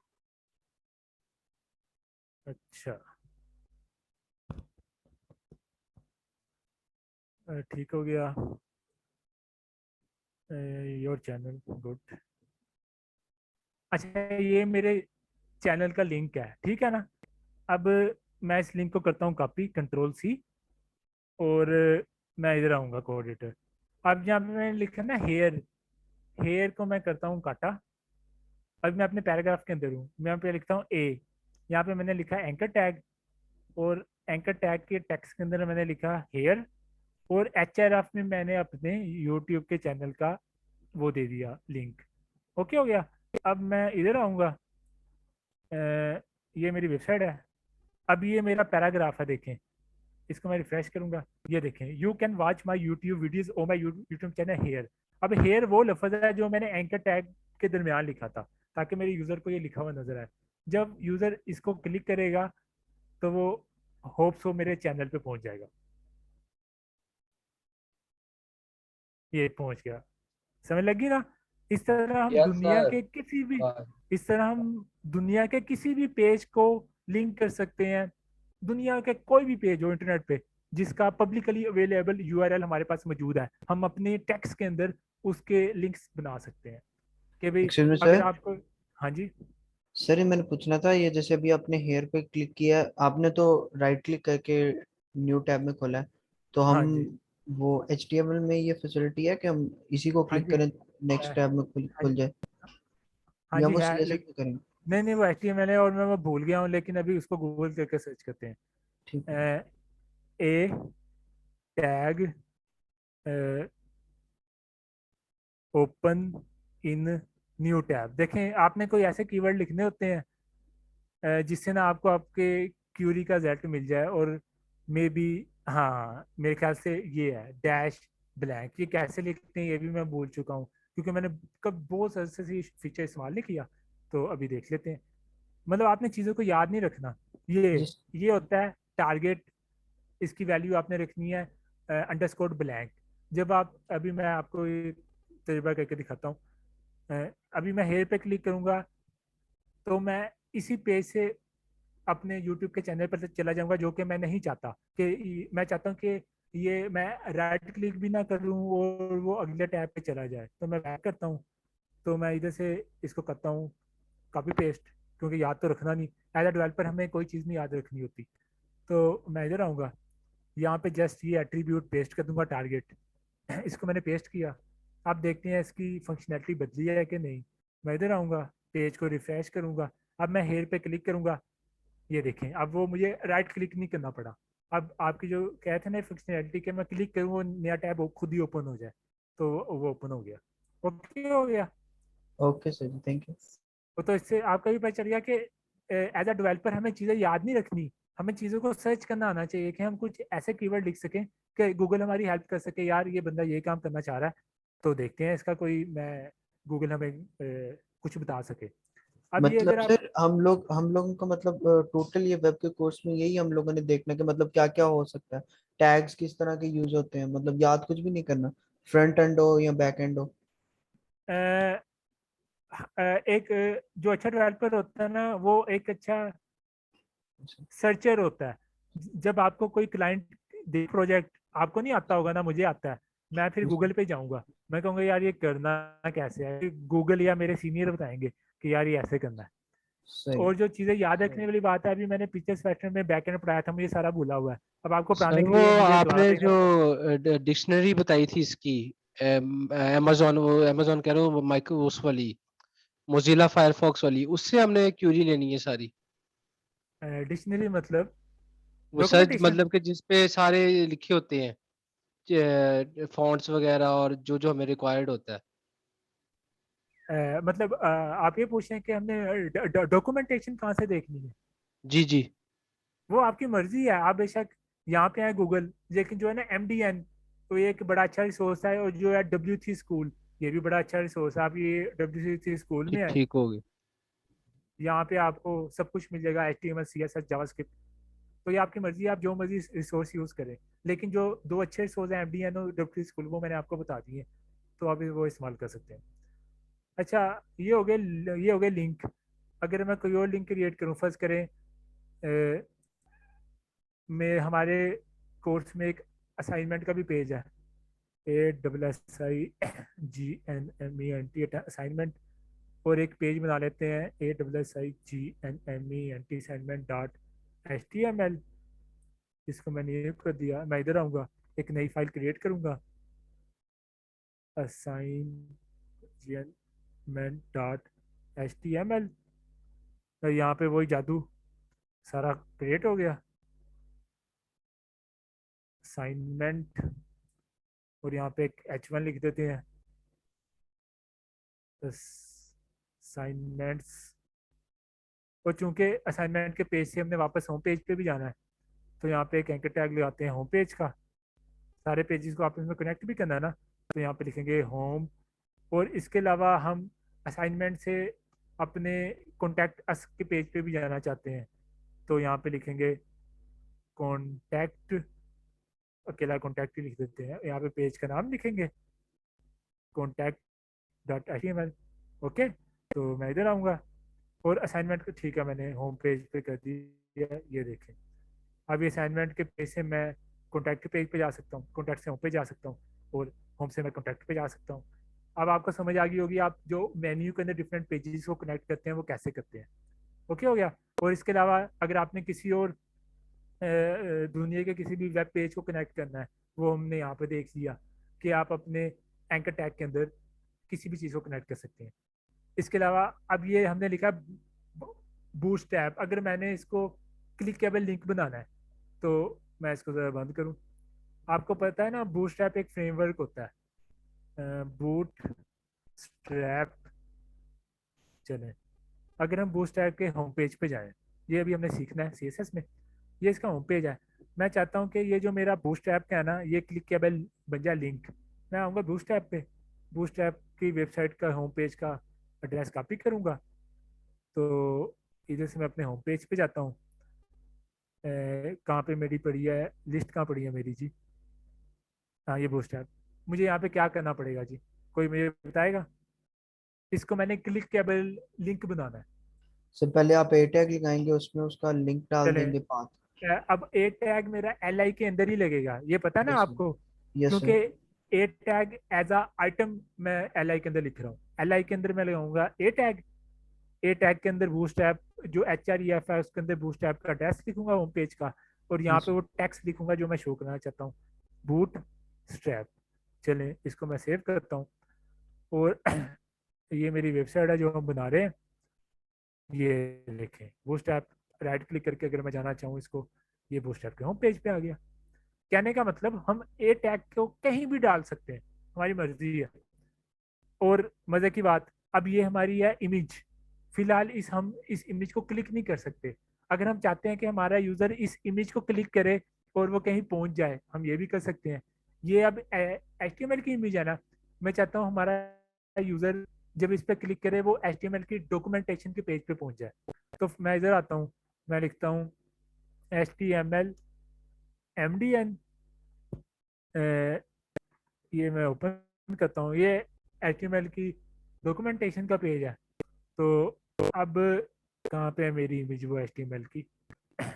A: अच्छा, ठीक हो गया। Your channel good. अच्छा, ये मेरे चैनल का लिंक है, ठीक है ना? अब मैं इस लिंक को करता हूँ कॉपी, Ctrl+C, और मैं इधर आऊँगा कोऑर्डिनेटर। अब यहाँ पे मैंने लिखा ना हेयर, हेयर को मैं करता हूँ काटा। अब मैं अपने पैराग्राफ के अंदर हूँ, मैं यहाँ पे लिखता हूँ ए। यहाँ पे मैंने लिखा एंकर टैग, और एंकर टैग के टेक्स्ट के अंदर मैंने लिखा हेयर, और HRF में मैंने अपने YouTube के चैनल का वो दे दिया लिंक। ओके हो गया। अब मैं इधर आऊँगा, ये मेरी वेबसाइट है। अब ये मेरा पैराग्राफ है, देखें इसको मैं रिफ्रेश करूंगा, ये देखें, you can watch my YouTube videos or my YouTube channel here. अब हेयर वो लफ्ज है जो मैंने एंकर टैग के दरमियान लिखा था, ताकि मेरे यूज़र को ये लिखा हुआ नजर आए। जब यूज़र इसको क्लिक करेगा तो वो होप्स वो मेरे चैनल पे पहुंच जाएगा। ये पहुंच गया, समझ लगी ना? इस तरह हम
C: यस
A: दुनिया
C: सर।
A: के किसी भी इस तरह हम दुनिया के किसी भी पेज को लिंक कर सकते हैं। दुनिया के कोई भी पेज हो इंटरनेट पे जिसका पब्लिकली अवेलेबल यूआरएल हमारे पास मौजूद है, हम अपने टेक्स्ट के अंदर उसके लिंक्स बना सकते हैं कि भाई
B: एक्सक्यूज मी
A: अगर
B: सर।
A: आपको। हाँ जी।
B: सर ये मैंने पूछना था, ये जैसे अभी आपने हेयर पे क्लिक किया, आपने तो राइट क्लिक करके न्यू टैब में खोला है, तो हम
A: हाँ जी।
B: वो HTML में ये फैसिलिटी है कि हम इसी को
A: हाँ
B: क्लिक
A: जी
B: करें
A: है।
B: नेक्स्ट टैब में
A: हाँ
B: खुल
A: जी।
B: जाए,
A: हाँ
B: या
A: जी
B: वो
A: है,
B: CSS
A: लेकिन
B: में करें?
A: नहीं नहीं, वो HTML है और मैं वो भूल गया हूँ, लेकिन अभी उसको गूगल करके सर्च करते
B: ठीक है।
A: हैं। A tag open in new tab. देखें आपने कोई ऐसे कीवर्ड लिखने होते हैं जिससे ना आपको आपके क्यूरी का रिजल्ट मिल जाए, और मे बी, हाँ मेरे ख्याल से ये है डैश ब्लैंक। ये कैसे लिखते हैं ये भी मैं भूल चुका हूँ, क्योंकि मैंने कब बहुत से फीचर इस्तेमाल नहीं किया। तो अभी देख लेते हैं। मतलब आपने चीज़ों को याद नहीं रखना।
B: जिस
A: ये होता है टारगेट, इसकी वैल्यू आपने रखनी है अंडरस्कोर ब्लैंक। जब आप, अभी मैं आपको ये तजुर्बा करके दिखाता हूँ। अभी मैं हेयर पे क्लिक करूंगा तो मैं इसी पेज से अपने यूट्यूब के चैनल पर चला जाऊंगा, जो कि मैं नहीं चाहता। कि मैं चाहता हूँ कि ये मैं राइट क्लिक भी ना करूँ और वो अगले टैब पे चला जाए। तो मैं बैक करता हूँ, तो मैं इधर से इसको करता हूँ कॉपी पेस्ट, क्योंकि याद तो रखना नहीं। एज अ डेवलपर हमें कोई चीज़ नहीं याद रखनी होती। तो मैं इधर आऊँगा, यहाँ पे जस्ट ये एट्रीब्यूट पेस्ट कर दूंगा, टारगेट। इसको मैंने पेस्ट किया। आप देखते हैं इसकी फंक्शनैलिटी बदली है कि नहीं। मैं इधर आऊँगा, पेज को रिफ्रेश करूँगा। अब मैं हेयर पे क्लिक करूँगा, ये देखें अब वो मुझे राइट क्लिक नहीं करना पड़ा। अब आपकी जो कहते हैं ना फंक्शनैलिटी के मैं क्लिक करूँ वो नया टैब खुद ही ओपन हो जाए, तो वो ओपन हो गया। ओके हो गया।
B: ओके सर जी, थैंक यू।
A: तो इससे आपका भी पता चल गया कि एज अ डेवलपर हमें चीज़ें याद नहीं रखनी, हमें चीज़ों को सर्च करना आना चाहिए कि हम कुछ ऐसे कीवर्ड लिख सकें कि गूगल हमारी हेल्प कर सके। यार ये बंदा ये काम करना चाह रहा है, तो देखते हैं इसका कोई, मैं गूगल हमें कुछ बता सके। अब ये
B: मतलब
A: अगर आप,
B: सर हम लोगों का मतलब टोटल ये वेब के कोर्स में यही हम लोगों ने देखना कि मतलब क्या क्या हो सकता है, टैग्स किस तरह के यूज होते हैं, मतलब याद कुछ भी नहीं करना, फ्रंट एंड हो या बैक एंड हो।
A: अ, एक जो अच्छा डेवलपर होता है ना, वो एक अच्छा सर्चर होता है। जब आपको कोई क्लाइंट दे प्रोजेक्ट, आपको नहीं आता होगा ना, मुझे आता है, मैं फिर गूगल पे जाऊंगा, मैं कहूँगा यार ये करना कैसे है, गूगल या मेरे सीनियर बताएंगे कि यार ये ऐसे करना है।
B: सही।
A: और जो चीज़ें याद रखने वाली बात है, अभी मैंने पिछले सेमेस्टर में बैकएंड पढ़ाया था, मुझे सारा भूला हुआ है। अब आपको पढ़ाने
H: सर
A: के
H: वो
A: लिए मुझे दोबारा
H: आपने
A: देखना
H: जो
A: पड़ेगा।
H: डिक्शनरी बताई थी इसकी, अमेजोन, वो अमेजोन कह रहा हूँ, माइक्रो उस वाली मोजिला फायरफॉक्स वाली, उससे हमने क्यूरी लेनी है सारी।
A: डिक्शनरी मतलब
H: वो सर्च
A: डॉक्यूमेंटेशन।
H: मतलब कि जिसपे सारे लिखे होते हैं फॉन्ट्स वगैरह और जो जो हमें रिक्वायर्ड होता है।
A: मतलब आप ये पूछ रहे हैं कि हमने डॉक्यूमेंटेशन कहाँ से देखनी है?
H: जी जी।
A: वो आपकी मर्जी है, आप बेशक यहाँ पे आए गूगल, लेकिन जो है ना MDN, तो ये एक बड़ा अच्छा रिसोर्स है। और जो है W3 स्कूल, ये भी बड़ा अच्छा रिसोर्स है। आप ये W3 स्कूल में
H: ठीक
A: आए,
H: ठीक होगी।
A: यहाँ पे आपको सब कुछ मिल जाएगा, HTML CSS जावास्क्रिप्ट। तो ये आपकी मर्जी है, आप जो मर्जी रिसोर्स यूज़ करें। लेकिन जो दो अच्छे रिसोर्स हैं MDN और W3 स्कूल, वो मैंने आपको बता दिए, तो आप वो इस्तेमाल कर सकते हैं। अच्छा, ये हो गए लिंक। अगर मैं कोई और लिंक क्रिएट करूँ, फर्ज करें में हमारे कोर्स में एक असाइनमेंट का भी पेज है, ASSIGNMENT असाइनमेंट। और एक पेज बना लेते हैं ASSIGNMENT assignment.html। इसको मैंने ये कर दिया। मैं इधर आऊँगा, एक नई फाइल क्रिएट करूँगा, assignment.html। तो यहाँ पे वही जादू, सारा क्रिएट हो गया। असाइनमेंट और यहाँ पे एक H1 लिख देते हैं, असाइनमेंट्स। और चूंकि असाइनमेंट के पेज से हमने वापस होम पेज पे भी जाना है, तो यहाँ पे एक एंकर टैग लगाते हैं होम पेज का। सारे पेजेस को आपस में कनेक्ट भी करना है ना, तो यहाँ पे लिखेंगे होम। और इसके अलावा हम असाइनमेंट से अपने कॉन्टैक्ट अस के पेज पे भी जाना चाहते हैं, तो यहाँ पे लिखेंगे कॉन्टैक्ट, अकेला कॉन्टैक्ट ही लिख देते हैं। यहाँ पे पेज का नाम लिखेंगे contact.html। ओके, तो मैं इधर आऊँगा और असाइनमेंट को, ठीक है, मैंने होम पेज पे कर दिया। ये देखें, अब ये असाइनमेंट के पेज से मैं कॉन्टैक्ट के पेज पे जा सकता हूँ, कॉन्टैक्ट से होम पे जा सकता हूँ, और होम से मैं कॉन्टैक्ट पे जा सकता हूँ। अब आपको समझ आ गई होगी आप जो मेन्यू के अंदर डिफरेंट पेजेस को कनेक्ट करते हैं वो कैसे करते हैं। ओके हो गया। और इसके अलावा अगर आपने किसी और दुनिया के किसी भी वेब पेज को कनेक्ट करना है, वो हमने यहाँ पे देख लिया कि आप अपने एंकर टैग के अंदर किसी भी चीज़ को कनेक्ट कर सकते हैं। इसके अलावा अब ये हमने लिखा बूटस्ट्रैप। अगर मैंने इसको क्लिकेबल लिंक बनाना है तो मैं इसको ज़रा बंद करूँ। आपको पता है ना, बूटस्ट्रैप एक फ्रेमवर्क होता है, बूटस्ट्रैप। चलें, अगर हम बूटस्ट्रैप के होम पेज पे जाएं, ये अभी हमने सीखना है CSS में, ये इसका होम पेज है। मैं चाहता हूँ कि ये जो मेरा बूटस्ट्रैप का है ना, ये क्लिकेबल बन जाए लिंक। मैं आऊँगा बूटस्ट्रैप पे, बूटस्ट्रैप की वेबसाइट का होम पेज का एड्रेस कॉपी करूँगा, तो इधर से मैं अपने होम पेज पे जाता हूँ। कहाँ पे मेरी पड़ी है लिस्ट, कहाँ पड़ी है मेरी जी? हाँ, ये बूटस्ट्रैप। मुझे यहाँ पे क्या करना पड़ेगा जी, कोई मुझे बताएगा? इसको मैंने क्लिकेबल लिंक बनाना है।
B: सर पहले आप ए टैग लगाएंगे, उसमें उसका लिंक डाल
A: चले,
B: देंगे पाथ।
A: अब ए टैग मेरा LI के अंदर ही लगेगा, ये पता है ना
B: यस सर,
A: आपको,
B: यस
A: क्योंकि
B: sir,
A: a tag as a item मैं LI के अंदर लिख रहा हूँ। LI के अंदर मैं लगाऊंगा ए टैग। ए टैग के अंदर बूटस्ट्रैप जो HREF है उसके अंदर बूटस्ट्रैप का एड्रेस लिखूंगा होम पेज का, और यहाँ
B: यस
A: पे वो टेक्स्ट लिखूंगा जो मैं शो करना चाहता हूँ, बूट स्ट्रैप। चलें, इसको मैं सेव करता हूँ। और ये मेरी वेबसाइट है जो हम बना रहे हैं, ये देखें बूटस्ट्रैप। राइट क्लिक करके अगर मैं जाना चाहूँ इसको, ये बूटस्ट्रैप के होम पेज पे आ गया। कहने का मतलब हम ए टैग को कहीं भी डाल सकते हैं, हमारी मर्जी है। और मजे की बात, अब ये हमारी है इमेज। फिलहाल हम इस इमेज को क्लिक नहीं कर सकते। अगर हम चाहते हैं कि हमारा यूजर इस इमेज को क्लिक करे और वो कहीं पहुंच जाए, हम ये भी कर सकते हैं। ये अब HTML की इमेज है ना, मैं चाहता हूँ हमारा यूजर जब इस पर क्लिक करे वो HTML की डॉक्यूमेंटेशन के पेज पे पहुंच जाए। तो मैं इधर आता हूँ, मैं लिखता हूँ HTML MDN, ये मैं ओपन करता हूँ, ये HTML की डॉक्यूमेंटेशन का पेज है। तो अब कहाँ पे है मेरी इमेज वो HTML की?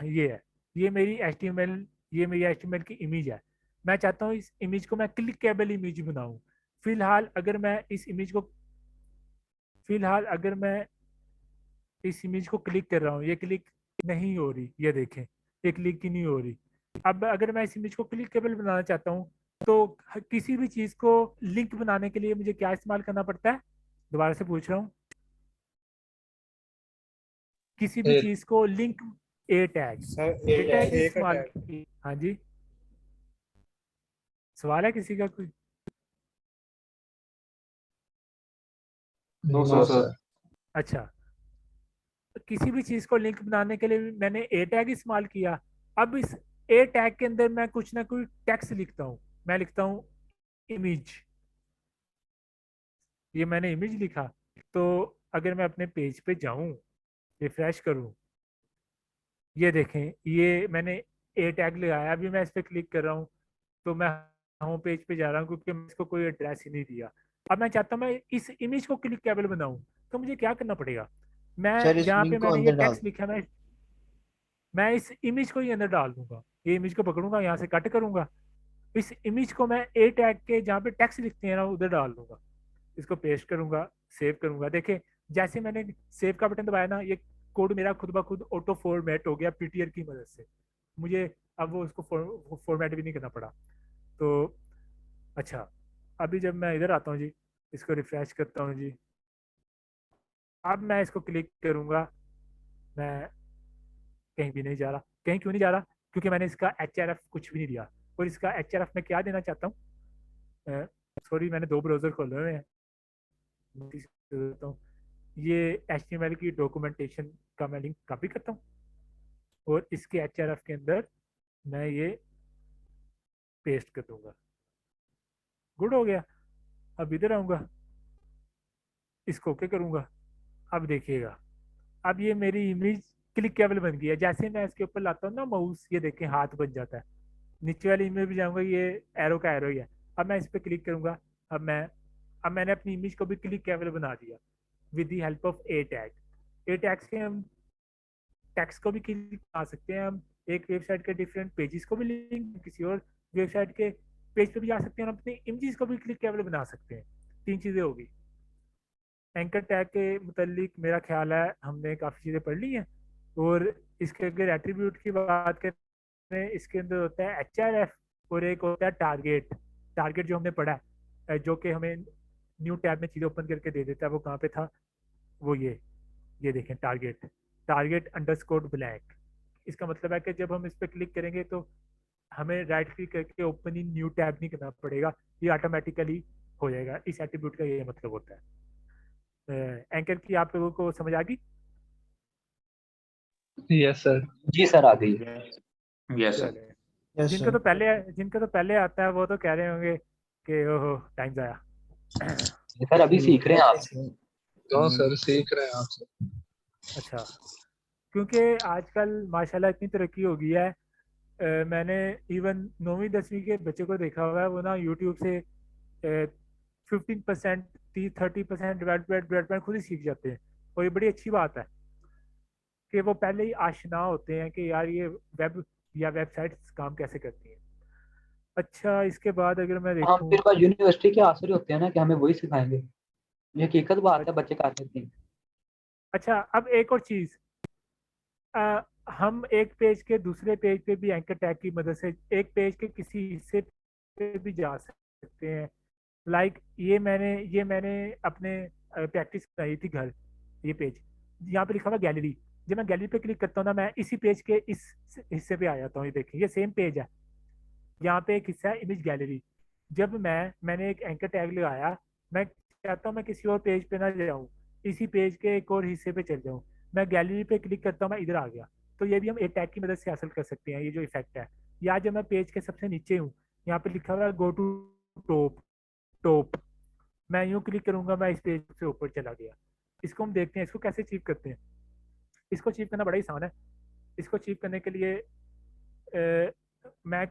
A: ये है, ये मेरी HTML की इमेज है। मैं चाहता हूँ इस इमेज को मैं क्लिकेबल इमेज बनाऊँ। फिलहाल अगर मैं इस इमेज को क्लिक कर रहा हूँ, ये क्लिक नहीं हो रही, ये देखें, ये क्लिक ही नहीं हो रही। अब अगर मैं इस इमेज को क्लिकेबल बनाना चाहता हूँ, तो किसी भी चीज़ को लिंक बनाने के लिए मुझे क्या इस्तेमाल करना पड़ता है? दोबारा से पूछ रहा हूँ, किसी भी चीज़ को link, a tag, a tag इस्तेमाल। हाँ जी, सवाल है किसी का कोई?
G: No sir.
A: अच्छा, किसी भी चीज़ को लिंक बनाने के लिए मैंने ए टैग इस्तेमाल किया। अब इस ए टैग के अंदर मैं कुछ ना कुछ टेक्स्ट लिखता हूँ। मैं लिखता हूँ इमेज, ये मैंने इमेज लिखा। तो अगर मैं अपने पेज पे जाऊं, रिफ्रेश करूं, ये देखें, ये मैंने ए टैग लगाया। अभी मैं इस पर क्लिक कर रहा हूँ तो मैं होम पेज पे जा रहा हूँ, क्योंकि मैं इसको कोई एड्रेस ही नहीं दिया। अब मैं चाहता हूँ मैं इस इमेज को क्लिकेबल बनाऊं, तो मुझे क्या करना पड़ेगा?
B: सर
A: मैं
B: इस
A: जहाँ पे
B: लिंक को
A: मैंने ये
B: अंदर डाल
A: टेक्स्ट लिखा, मैं इस इमेज को ही अंदर डाल दूंगा। ये इमेज को पकड़ूंगा, यहाँ से कट करूंगा, इस इमेज को मैं ए टैग के जहाँ पे टेक्स्ट लिखते हैं ना उधर डाल दूंगा। इसको पेस्ट करूंगा, सेव करूंगा। देखें, जैसे मैंने सेव का बटन दबाया ना, ये कोड मेरा खुद ब खुद ऑटो फॉर्मेट हो गया पीटीआर की मदद से। मुझे अब वो उसको फॉर्मेट भी नहीं करना पड़ा। तो अच्छा, अभी जब मैं इधर आता हूँ जी, इसको रिफ्रेश करता हूँ जी, अब मैं इसको क्लिक करूंगा, मैं कहीं भी नहीं जा रहा। कहीं क्यों नहीं जा रहा? क्योंकि मैंने इसका HRF कुछ भी नहीं दिया। और इसका HRF मैं क्या देना चाहता हूँ? सॉरी मैंने 2 ब्राउज़र खोले हुए हैं, मैं इसे देता हूँ। ये HTML की डॉक्यूमेंटेशन का मैं लिंक कॉपी करता हूँ और इसके HRF के अंदर मैं ये पेस्ट कर दूंगा। गुड हो गया। अब इधर आऊँगा, इसको ओके करूँगा। अब देखिएगा, अब ये मेरी इमेज क्लिकेबल बन गई है। जैसे मैं इसके ऊपर लाता हूँ ना माउस, ये देखें हाथ बन जाता है। नीचे वाली इमेज भी जाऊँगा, ये एरो का एरो ही है। अब मैं इस पर क्लिक करूँगा। अब मैंने अपनी इमेज को भी क्लिकेबल बना दिया with the help of A tag. A tag से हम टेक्स्ट को भी क्लिक आ सकते हैं, हम एक वेबसाइट के डिफरेंट पेजेस को भी लिंक किसी और वेबसाइट के पेज पे भी जा सकते हैं, और अपनी इमेजेस को भी क्लिकेबल बना सकते हैं। 3 चीज़ें होगी। एंकर टैग के मुतालिक मेरा ख्याल है हमने काफ़ी चीज़ें पढ़ ली हैं। और इसके अगर एट्रीब्यूट की बात करें, इसके अंदर होता है HRF और एक होता है टारगेट। टारगेट जो हमने पढ़ा है, जो कि हमें न्यू टैब में चीज़ें ओपन करके दे देता है। वो कहाँ पे था? वो ये देखें, टारगेट अंडरस्कोर ब्लैंक। इसका मतलब है कि जब हम इस पर क्लिक करेंगे तो हमें राइट क्लिक करके ओपन इन न्यू टैब नहीं करना पड़ेगा, ये ऑटोमेटिकली हो जाएगा। इस एट्रीब्यूट का ये मतलब होता है। एंकर की आप लोगों को समझ आ गई?
I: Yes sir.
C: जी सर, आ गई।
E: Yes sir.
A: चले।
B: यस
A: जिनका
B: सर।
A: तो पहले आता है वो तो कह रहे होंगे कि ओहो टाइम जाया।
C: सर अभी सीख रहे हैं आप।
I: हाँ सर, सीख रहे हैं आपसे।
A: अच्छा, क्योंकि आजकल माशाल्लाह इतनी तरक्की हो गई है। मैंने इवन 9वीं 10वीं के बच्चे को देखा हुआ है, वो ना यूट्यूब से 15% 30% डेवलपमेंट खुद ही सीख जाते हैं। और ये बड़ी अच्छी बात है कि वो पहले ही आशना होते हैं कि यार ये वेब या वेबसाइट्स काम कैसे करती हैं। अच्छा, इसके बाद अगर मैं
C: हम
A: देखूं,
C: फिर बाद यूनिवर्सिटी के आसरे होते हैं ना कि हमें वही सिखाएंगे। ये हकीकत बात है, बच्चे कर सकते हैं।
A: अच्छा अब एक और चीज़, हम एक पेज के दूसरे पेज पे भी एंकर टैग की मदद से एक पेज के किसी हिस्से पे भी जा सकते हैं। लाइक ये मैंने अपने प्रैक्टिस कराई थी घर। ये पेज यहाँ पे लिखा हुआ गैलरी, जब मैं गैलरी पे क्लिक करता हूँ ना, मैं इसी पेज के इस हिस्से पे आ जाता हूँ। ये देखिए, ये सेम पेज है, यहाँ पे एक हिस्सा है इमेज गैलरी। जब मैंने एक एंकर टैग लगाया, मैं चाहता हूँ मैं किसी और पेज पे ना जाऊँ, इसी पेज के एक और हिस्से पे चल जाऊँ। मैं गैलरी पे क्लिक करता हूँ, मैं इधर आ गया। तो ये भी हम ए टैग की मदद से हासिल कर सकते हैं, ये जो इफेक्ट है। या जब मैं पेज के सबसे नीचे हूँ, यहाँ पे लिखा हुआ है गो टू टॉप, मैं यूँ क्लिक करूंगा, मैं इस पेज से ऊपर चला गया। इसको हम देखते हैं, इसको कैसे अचीव करते हैं। इसको अचीव करना बड़ा आसान है। इसको अचीव करने के लिए मैं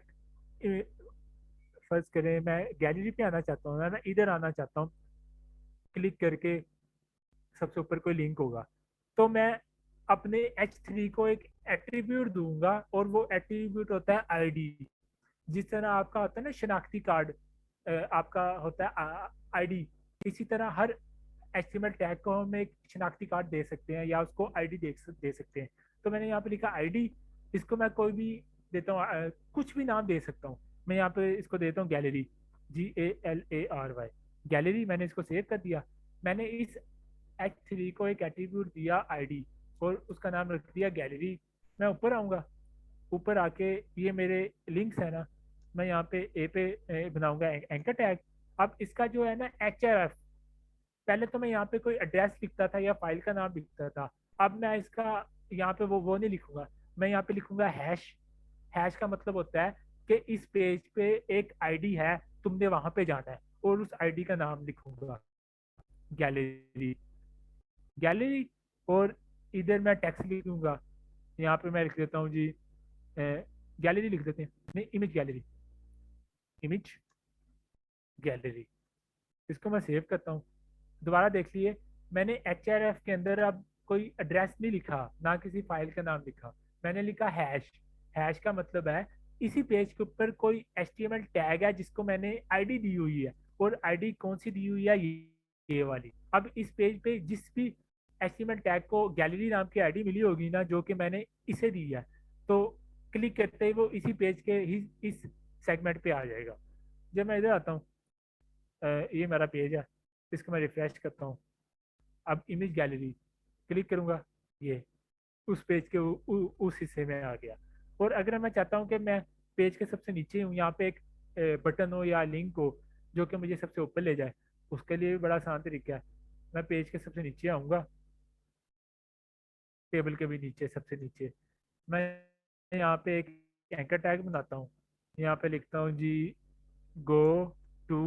A: फर्ज करें मैं गैलरी पे आना चाहता हूँ, मैं इधर आना चाहता हूँ। क्लिक करके सबसे ऊपर कोई लिंक होगा, तो मैं अपने H3 को एक एट्रीब्यूट दूंगा, और वो एट्रीब्यूट होता है आईडी। जिस तरह आपका होता है ना शनाख्ती कार्ड, आपका होता है आईडी, इसी तरह हर HTML टैग को हम एक शनाख्ती कार्ड दे सकते हैं या उसको आईडी दे सकते हैं। तो मैंने यहाँ पे लिखा आईडी, इसको मैं कोई भी देता हूँ, कुछ भी नाम दे सकता हूँ। मैं यहाँ पे इसको देता हूँ गैलरी, GALARY, गैलरी। मैंने इसको सेव कर दिया। मैंने इस H3 को एक एट्रीब्यूट दिया आईडी और उसका नाम रख दिया गैलरी। मैं ऊपर आऊँगा, ऊपर आके ये मेरे लिंक्स है ना, मैं यहाँ पे ए पे बनाऊंगा एंकर टैग। अब इसका जो है ना HRF, पहले तो मैं यहाँ पे कोई एड्रेस लिखता था या फाइल का नाम लिखता था, अब मैं इसका यहाँ पे वो नहीं लिखूंगा। मैं यहाँ पे लिखूंगा हैश। हैश का मतलब होता है कि इस पेज पे एक आईडी है, तुमने वहां पे जाना है, और उस आईडी का नाम लिखूंगा गैलरी गैलरी। और इधर मैं टेक्स्ट लिखूंगा, यहाँ पे मैं लिख देता हूँ जी गैलरी लिख देते हैं, नहीं इमेज गैलरी। इसको मैं सेव करता हूँ। दोबारा देख लिए, मैंने HRF के अंदर अब कोई एड्रेस नहीं लिखा, ना किसी फाइल का नाम लिखा, मैंने लिखा हैश। हैश का मतलब है इसी पेज के ऊपर कोई HTML टैग है जिसको मैंने आईडी दी हुई है, और आईडी कौन सी दी हुई है, ये वाली। अब इस पेज पे जिस भी HTML टैग को गैलरी नाम की आईडी मिली होगी ना, जो कि मैंने इसे दी है, तो क्लिक करते ही वो इसी पेज के इस सेगमेंट पे आ जाएगा। जब मैं इधर आता हूँ, ये मेरा पेज है, इसको मैं रिफ्रेश करता हूँ। अब इमेज गैलरी क्लिक करूँगा, ये उस पेज के उस हिस्से में आ गया। और अगर मैं चाहता हूँ कि मैं पेज के सबसे नीचे हूँ, यहाँ पे एक बटन हो या लिंक हो, जो कि मुझे सबसे ऊपर ले जाए। उसके लिए भी बड़ा आसान तरीका है। मैं पेज के सबसे नीचे आऊँगा, टेबल के भी नीचे सबसे नीचे मैं यहाँ पे एक एंकर टैग बनाता हूँ। यहाँ पे लिखता हूँ जी गो टू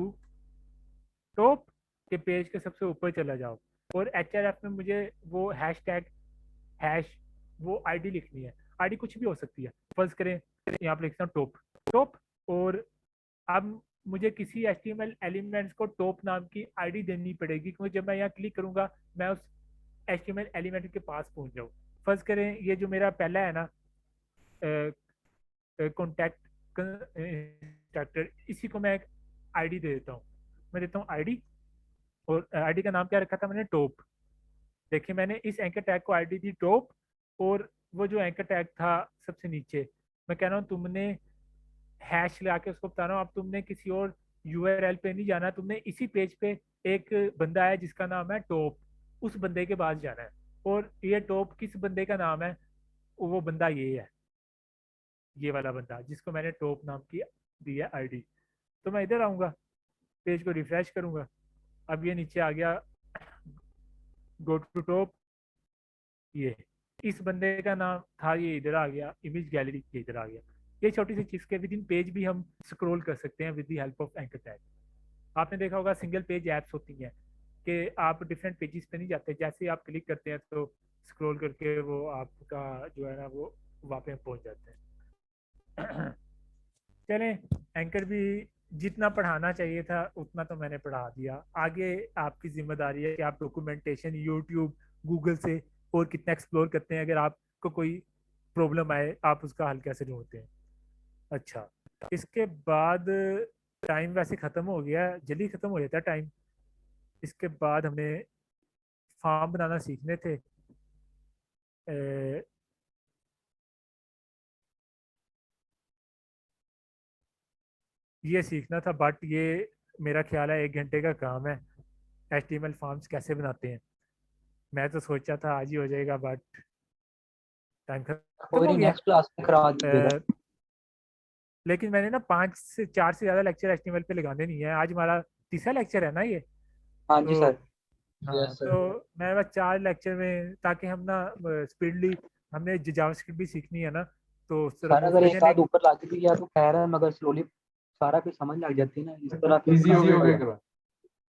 A: टॉप, के पेज के सबसे ऊपर चला जाओ। और एच में मुझे वो हैश टैग हैश वो आईडी लिखनी है। आईडी कुछ भी हो सकती है। फर्ज करें यहाँ पे लिखता हूँ टॉप टॉप। और अब मुझे किसी HTML एलिमेंट्स को टॉप नाम की आईडी देनी पड़ेगी, क्योंकि जब मैं यहाँ क्लिक करूंगा मैं उस HTML एलिमेंट के पास पहुंच जाऊँ। फर्ज करें ये जो मेरा पहला है ना कॉन्टैक्ट इंस्ट्रक्टर, इसी को मैं एक आईडी दे देता हूँ। मैं देता हूँ आईडी, और आईडी का नाम क्या रखा था मैंने, टॉप। देखिए मैंने इस एंकर टैग को आईडी दी टॉप, और वो जो एंकर टैग था सबसे नीचे, मैं कह रहा हूँ तुमने हैश लगा के उसको बता रहा हूँ। अब तुमने किसी और URL पे नहीं जाना, तुमने इसी पेज पे एक बंदा है जिसका नाम है टॉप, उस बंदे के पास जाना है। और ये टॉप किस बंदे का नाम है, वो बंदा ये है, ये वाला बंदा जिसको मैंने टॉप नाम की दी है आईडी। तो मैं इधर आऊँगा, पेज को रिफ्रेश करूँगा, अब ये नीचे आ गया गो टू टॉप। ये इस बंदे का नाम था, ये इधर आ गया, इमेज गैलरी ये इधर आ गया। ये छोटी सी चीज़ के विद इन पेज भी हम स्क्रॉल कर सकते हैं with the help of anchor tag. आपने देखा होगा सिंगल पेज ऐप्स होती हैं कि आप डिफरेंट पेजेस पे नहीं जाते, जैसे ही आप क्लिक करते हैं तो स्क्रॉल करके वो आपका जो है ना वो वहाँ पे पहुँच जाते हैं। चलें, एंकर भी जितना पढ़ाना चाहिए था उतना तो मैंने पढ़ा दिया। आगे आपकी जिम्मेदारी है कि आप डॉक्यूमेंटेशन यूट्यूब गूगल से और कितना एक्सप्लोर करते हैं। अगर आपको कोई प्रॉब्लम आए आप उसका हल कैसे ढूंढते हैं। अच्छा, इसके बाद टाइम वैसे ख़त्म हो गया, जल्दी ख़त्म हो जाता है टाइम। इसके बाद हमें फॉर्म बनाना सीखने थे। ये सीखना था, बट ये मेरा ख्याल है 1 घंटे का काम है। HTML फॉर्म्स कैसे बनाते हैं, मैं तो सोचा था आज ही हो जाएगा, बट टाइम खत्म
C: कोई
A: हो
C: नहीं,
A: गया।
C: नेक्स्ट क्लास में करा दीजिएगा।
A: लेकिन मैंने ना 4 से ज़्यादा लेक्चर HTML पे लगाने नहीं है। आज हमारा तीसरा लेक्चर है ना ये।
C: हाँ जी
A: तो
C: सर।
A: हाँ,
I: यस सर।
A: तो मैं बस 4 लेक्चर में, ताकि हम ना स्पीडली, हमने जावास्क्रिप्ट भी सीखनी है ना, तो उस तरफ
C: सर
A: मूव
C: अगर एक
A: करें।
C: आध ऊपर लाके भी गया तो खैर है, मगर स्लोली सारा कुछ समझ लग जाती है ना, इस तरह तो
G: इजी हो गया
C: होगा।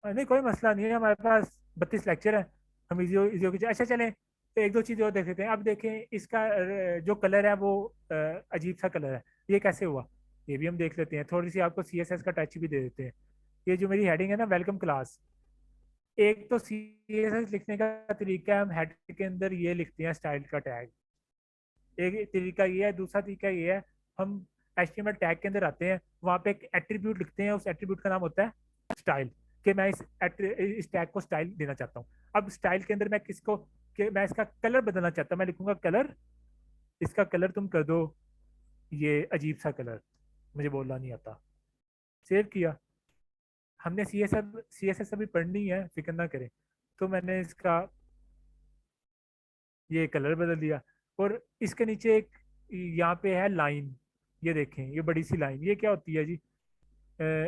A: नहीं कोई मसला नहीं है, हमारे पास 32 लेक्चर है, हम इजी हो अच्छा चलें। तो एक दो चीज़ और देख लेते हैं। अब देखें इसका जो कलर है वो अजीब सा कलर है, ये कैसे हुआ ये भी हम देख लेते हैं। थोड़ी सी आपको CSS का टच भी दे देते हैं। ये जो मेरी हेडिंग है ना, वेलकम क्लास, एक तो CSS लिखने का तरीका है, हम हेड के अंदर ये लिखते हैं स्टाइल का टैग, एक तरीका ये है। दूसरा तरीका ये है, हम HTML टैग के अंदर आते हैं, वहाँ पे एक एट्रीब्यूट लिखते हैं, उस एट्रीब्यूट का नाम होता है स्टाइल, कि मैं इस टैग को स्टाइल देना चाहता हूँ। अब स्टाइल के अंदर मैं किसको, कि मैं इसका कलर बदलना चाहता हूँ, मैं लिखूंगा कलर, इसका कलर तुम कर दो ये अजीब सा कलर, मुझे बोलना नहीं आता। सेव किया, हमने CSS अभी पढ़नी है, फिक्र ना करें। तो मैंने इसका ये कलर बदल दिया। और इसके नीचे एक यहाँ पे है लाइन, ये देखें ये बड़ी सी लाइन, ये क्या होती है जी,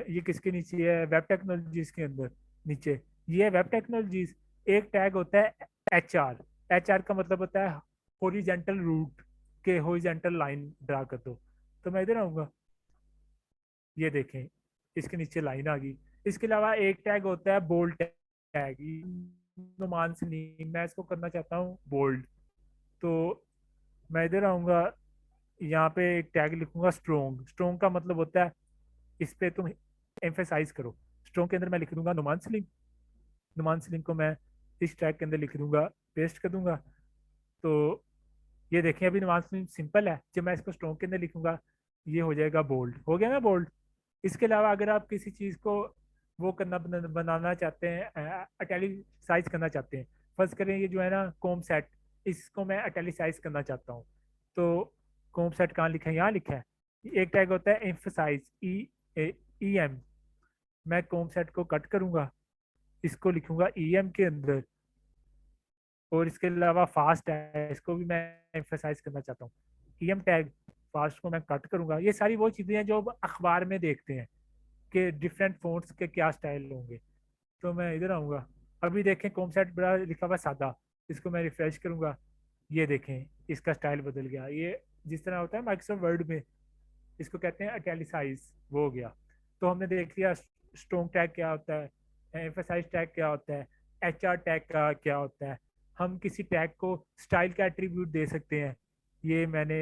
A: ये किसके नीचे है, वेब टेक्नोलॉजीज के अंदर नीचे, ये है वेब टेक्नोलॉजीज। एक टैग होता है HR का मतलब होता है हॉरिजेंटल रूट, के हॉरिजेंटल लाइन ड्रा कर दो। तो मैं इधर आऊँगा, ये देखें इसके नीचे लाइन आ गई। इसके अलावा एक टैग होता है बोल्ड टैग, नुमान से नहीं, मैं इसको करना चाहता हूँ बोल्ड। तो मैं इधर आऊँगा, यहाँ पे एक टैग लिखूंगा स्ट्रोंग। स्ट्रोंग का मतलब होता है इस पे तुम एम्फेसाइज करो। स्ट्रोंग के अंदर मैं लिख दूंगा नुमान सलीम। नुमान सलीम को मैं इस टैग के अंदर लिख दूंगा, पेस्ट कर दूंगा। तो ये देखें अभी नुमान सलीम सिंपल है, जब मैं इसको स्ट्रोंग के अंदर लिखूंगा ये हो जाएगा बोल्ड, हो गया ना बोल्ड। इसके अलावा अगर आप किसी चीज़ को वो बनाना चाहते हैं, अटैलिसाइज करना चाहते हैं, फर्ज करें ये जो है ना कॉम सेट, इसको मैं अटैलिसाइज करना चाहता हूँ। तो कॉम सेट कहाँ लिखा है, यहाँ लिखा है। एक टैग होता है एम्फसाइज, EM, मैं कॉम सेट को कट करूंगा, इसको लिखूंगा EM के अंदर। और इसके अलावा फास्ट है, इसको भी मैं एम्फसाइज करना चाहता हूँ, EM टैग फास्ट को मैं कट करूंगा। ये सारी वो चीज़ें हैं जो अखबार में देखते हैं, कि डिफरेंट फ़ॉन्ट्स के क्या स्टाइल होंगे। तो मैं इधर आऊँगा, अभी देखें कॉमसेट बड़ा लिखा हुआ सादा, इसको मैं रिफ्रेश करूँगा, ये देखें इसका स्टाइल बदल गया। ये जिस तरह होता है माइक्रोसॉफ्ट वर्ड में, इसको कहते हैं इटैलिसाइज, वो हो गया। तो हमने देख लिया स्ट्रॉन्ग टैग क्या होता है, एम्फसाइज टैग क्या होता है, एचआर टैग का क्या होता है। हम किसी टैग को स्टाइल का एट्रीब्यूट दे सकते हैं, ये मैंने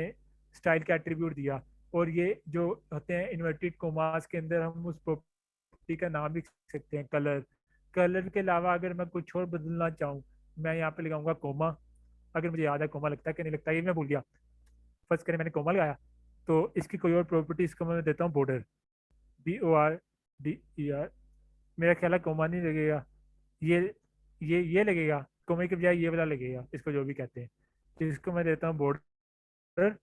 A: स्टाइल का एट्रीब्यूट दिया। और ये जो होते हैं इन्वर्टेड कोमास के अंदर हम उस प्रॉपर्टी का नाम लिख सकते हैं, कलर। कलर के अलावा अगर मैं कुछ और बदलना चाहूँ, मैं यहाँ पे लगाऊंगा कोमा, अगर मुझे याद है कोमा लगता है कि नहीं लगता ये मैं भूल गया। फर्स्ट करें मैंने कोमा लगाया, तो इसकी कोई और प्रॉपर्टी इसको मैं देता हूँ बॉर्डर, BORDER। मेरा ख्याल है कोमा नहीं लगेगा, ये ये लगेगा, कोमे के बजाय ये वाला लगेगा, इसको जो भी कहते हैं। तो इसको मैं देता हूँ बॉर्डर।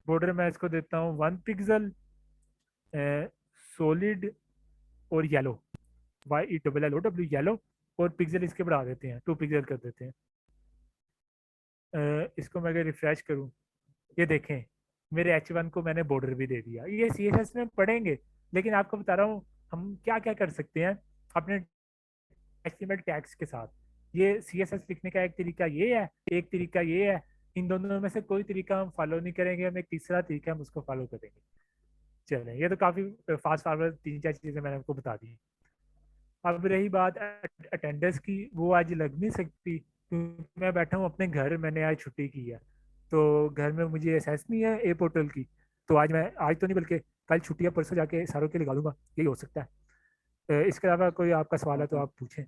A: बॉर्डर मैं इसको देता हूँ 1 पिक्सल, सॉलिड और येलो, YELLOW येलो। और पिक्सल इसके बढ़ा देते हैं, 2 पिक्सल कर देते हैं। इसको मैं अगर रिफ्रेश करूँ, ये देखें मेरे H1 को मैंने बॉर्डर भी दे दिया। ये CSS में पढ़ेंगे, लेकिन आपको बता रहा हूँ हम क्या क्या कर सकते हैं अपने HTML टैग्स के साथ। ये CSS लिखने का एक तरीका ये है, एक तरीका ये है। इन दोनों में से कोई तरीका हम फॉलो नहीं करेंगे, हम एक तीसरा तरीका हम उसको फॉलो करेंगे। चलें, ये तो काफ़ी फास्ट फॉरवर्ड 3-4 चीज़ें मैंने आपको बता दी। अब रही बात अटेंडेंस की, वो आज लग नहीं सकती क्योंकि मैं बैठा हूँ अपने घर, मैंने आज छुट्टी की है। तो घर में मुझे एसेस नहीं है ए पोर्टल की, तो आज मैं, आज तो नहीं बल्कि कल छुट्टी है, परसों जाके सारों के लगा दूंगा, यही हो सकता है। इसके अलावा कोई आपका सवाल है तो आप पूछें।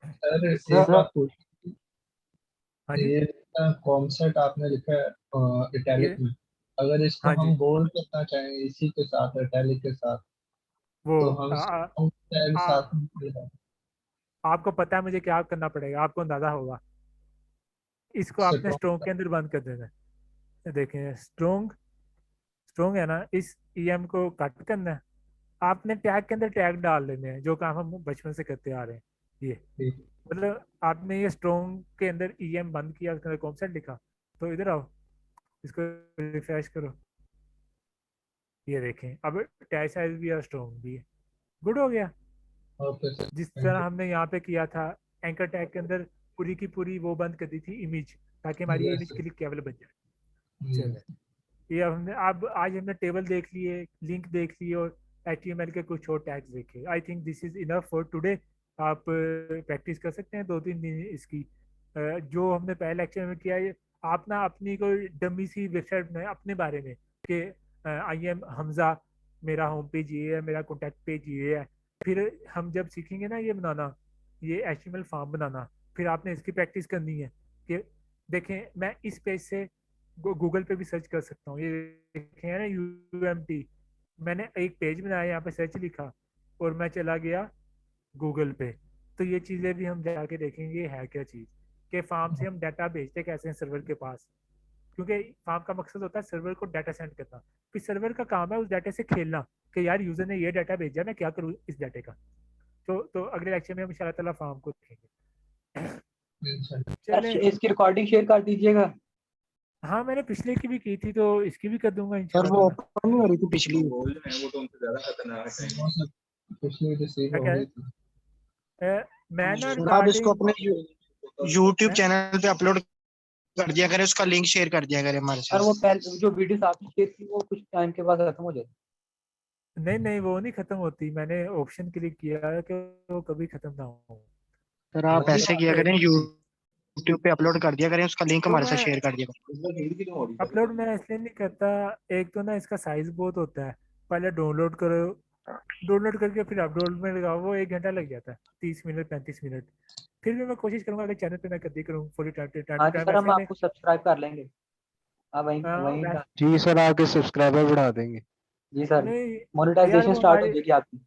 I: सर एक बात पूछ,
A: हाँ जी,
I: ये कॉन्सेप्ट आपने लिखा है
A: ये,
I: इटैलिक में, अगर इसको
A: हाँ जी,
I: हम बोल्ड करना चाहें इसी के साथ इटैलिक के साथ,
A: वो
I: तो हम टैग
A: आ,
I: साथ में मिलेगा।
A: आपको पता है मुझे क्या करना पड़ेगा, आपको अंदाजा होगा। इसको आपने स्ट्रोंग के अंदर बंद कर देना है। देखें स्ट्रोंग, स्ट्रोंग है ना, इस EM को कट करना है। आपने टैग के अंदर टैग डाल लेने हैं, जो काम हम बचपन से करते आ रहे हैं। ये मतलब आपने ये स्ट्रोंग के अंदर EM बंद किया, उसके अंदर कॉन्सेप्ट लिखा, तो इधर आओ, इसको रिफ्रेश करो, ये देखें अब टैग साइज भी है, स्ट्रोंग भी है, गुड हो गया।
I: ओके सर,
A: जिस
I: थैंक
A: तरह
I: यू।
A: हमने यहाँ पे किया था, एंकर टैग के अंदर पूरी की पूरी वो बंद कर दी थी इमेज, ताकि हमारी
I: यस
A: इमेज
I: सर,
A: क्लिक केवल बन जाए।
I: यस।
A: चले, ये हमने अब आज हमने टेबल देख लिए, लिंक देख लिए, और HTML के कुछ और टैग्स देखे। I think this is enough for today. आप प्रैक्टिस कर सकते हैं 2-3 दिन इसकी। जो हमने पहले लेक्चर में किया है, आप ना अपनी कोई डमी सी वेबसाइट बनाए अपने बारे में कि आई एम हमजा, मेरा होम पेज ये है, मेरा कॉन्टैक्ट पेज ये है। फिर हम जब सीखेंगे ना ये बनाना, ये HTML फॉर्म बनाना, फिर आपने इसकी प्रैक्टिस करनी है कि देखें मैं इस पेज से गूगल पे भी सर्च कर सकता हूँ। ये देखें है ना UMT, मैंने एक पेज बनाया, यहाँ पे सर्च लिखा और मैं चला गया गूगल पे। तो ये चीज़ें भी हम जाके देखेंगे है क्या चीज़, कि फार्म से हम डाटा भेजते कैसे हैं सर्वर के पास, क्योंकि फार्म का मकसद होता है सर्वर को डाटा सेंड करना। फिर सर्वर का काम है उस डाटा से खेलना कि यार यूजर ने ये डाटा भेजा, मैं क्या करूँ इस डाटे का। तो अगले लेक्चर में हम इंशाल्लाह ताला फार्म को देखेंगे। चले,
C: इसकी रिकॉर्डिंग शेयर कर दीजिएगा।
A: हाँ मैंने पिछले की भी की थी, तो इसकी भी कर दूंगा
H: सर
A: इंशाल्लाह
H: वो
A: ताला।
H: ओपन नहीं हो रही थी पिछली।
G: वो तो उनसे ज्यादा खतरनाक है।
I: वो सर पिछली रिसीव
A: क्या
I: हो
A: कह
I: गई
A: रहे
I: थी।
A: मैं ना
H: सर आप इसको
A: रिकॉर्डिंग
H: अपने YouTube चैनल पे अपलोड कर दिया करें, उसका लिंक शेयर कर दिया करें हमारे
C: और
H: साथ।
C: वो पहले जो वीडियोस आपने शेयर की वो कुछ टाइम के बाद खत्म हो जाती।
A: नहीं नहीं, वो नहीं खत्म होती, मैंने ऑप्शन क्लिक किया है कि वो कभी खत्म ना हो।
H: सर आप ऐसे किया करें, YouTube पे अपलोड कर दिया करें, उसका लिंक
A: तो
H: हमारे साथ
A: मैं
H: शेयर कर दिया करें।
G: उसमें भीड़ की तो हो रही है।
A: अपलोड मैं इसलिए नहीं करता, एक तो ना इसका साइज बहुत होता है, पहले डाउनलोड करो, डाउनलोड करके फिर अपलोड में लगाओ, वो 1 घंटा लग जाता है, 30 मिनट 35 मिनट। फिर भी मैं कोशिश करूंगा कि चैनल पे मैं कर दी करूँ फुल टाइम
C: हाँ
A: टू
C: जी
A: टाइम।
C: सर, हम
A: ऐसे में
C: आपको सब्सक्राइब कर लेंगे। हाँ वहीं वहीं
H: जी सर, आपके सब्सक्राइबर बढ़ा देंगे।
C: जी सर,
A: नहीं यार,
C: मोनेटाइजेशन स्टार्ट हो जाएगी आपकी।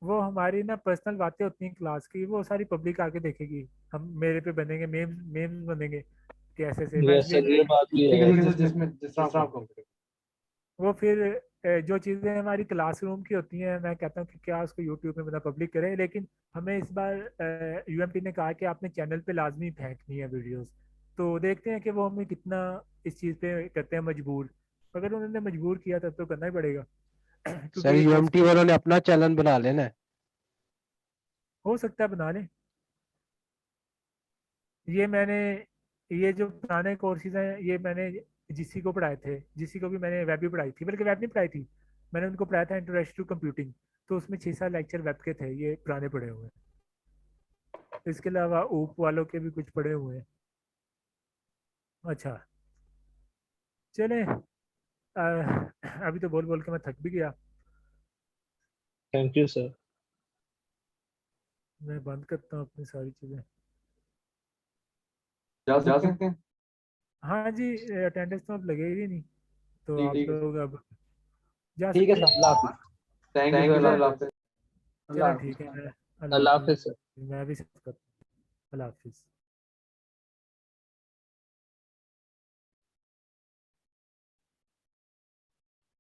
A: वो हमारी ना पर्सनल बातें होती हैं क्लास की, वो सारी पब्लिक आके देखेगी। हम मेरे पे बनेंगे मेम्स, मेम्स बनेंगे कि ऐसे से, मैं
I: यस
A: इसलिए
I: सर, ये बात भी
G: ठीक
I: है।
G: है ठीक है सर, जिसमें जिस तरह आप करो।
A: वो फिर जो चीज़ें हमारी क्लासरूम की होती हैं, मैं कहता हूँ कि क्या उसको यूट्यूब में बंदा पब्लिक करे। लेकिन हमें इस बार UMT ने कहा कि आपने चैनल पे लाजमी फेंकनी है वीडियोस। तो देखते हैं कि वो हमें कितना इस चीज़ पे करते हैं मजबूर। अगर उन्होंने मजबूर किया तब तो करना ही पड़ेगा। क्योंकि
H: सर
A: ये course
H: यूएमटी वालों ने अपना चैनल बना लेना है।
A: हो सकता है बना लें। ये जो पुराने कोर्सेज हैं ये मैंने जीसी को पढ़ाए थे, जीसी को भी मैंने वेब भी पढ़ाई थी, बल्कि वेब नहीं पढ़ाई थी, मैंने उनको पढ़ाया था इंट्रोडक्शन टू कंप्यूटिंग, तो उसमें 6-7 लेक्चर वेब के थे, ये पुराने पढ़े हुए हैं। इसके अलावा ऊप वालों के भी कुछ पढ़े हुए हैं। अच्छा चले, अभी तो बोल बोल के मैं थक भी गया,
I: थैंक यू सर।
A: मैं बंद करता हूँ अपनी सारी चीज़ें।
G: जा सकते हैं।
A: हाँ जी, अटेंडेंस तो अब लगेगी नहीं, तो आप
G: ठीक है।
A: लोग अब जा
C: ठीक है
A: सकते
C: सर, अल्लाह हाफिज।
G: थैंक यू सर, अल्लाह हाफिज़।
A: हैं। चलें ठीक है,
I: अल्लाह हाफिज सर।
A: मैं भी सब करता हूँ। अल्लाह हाफिज़।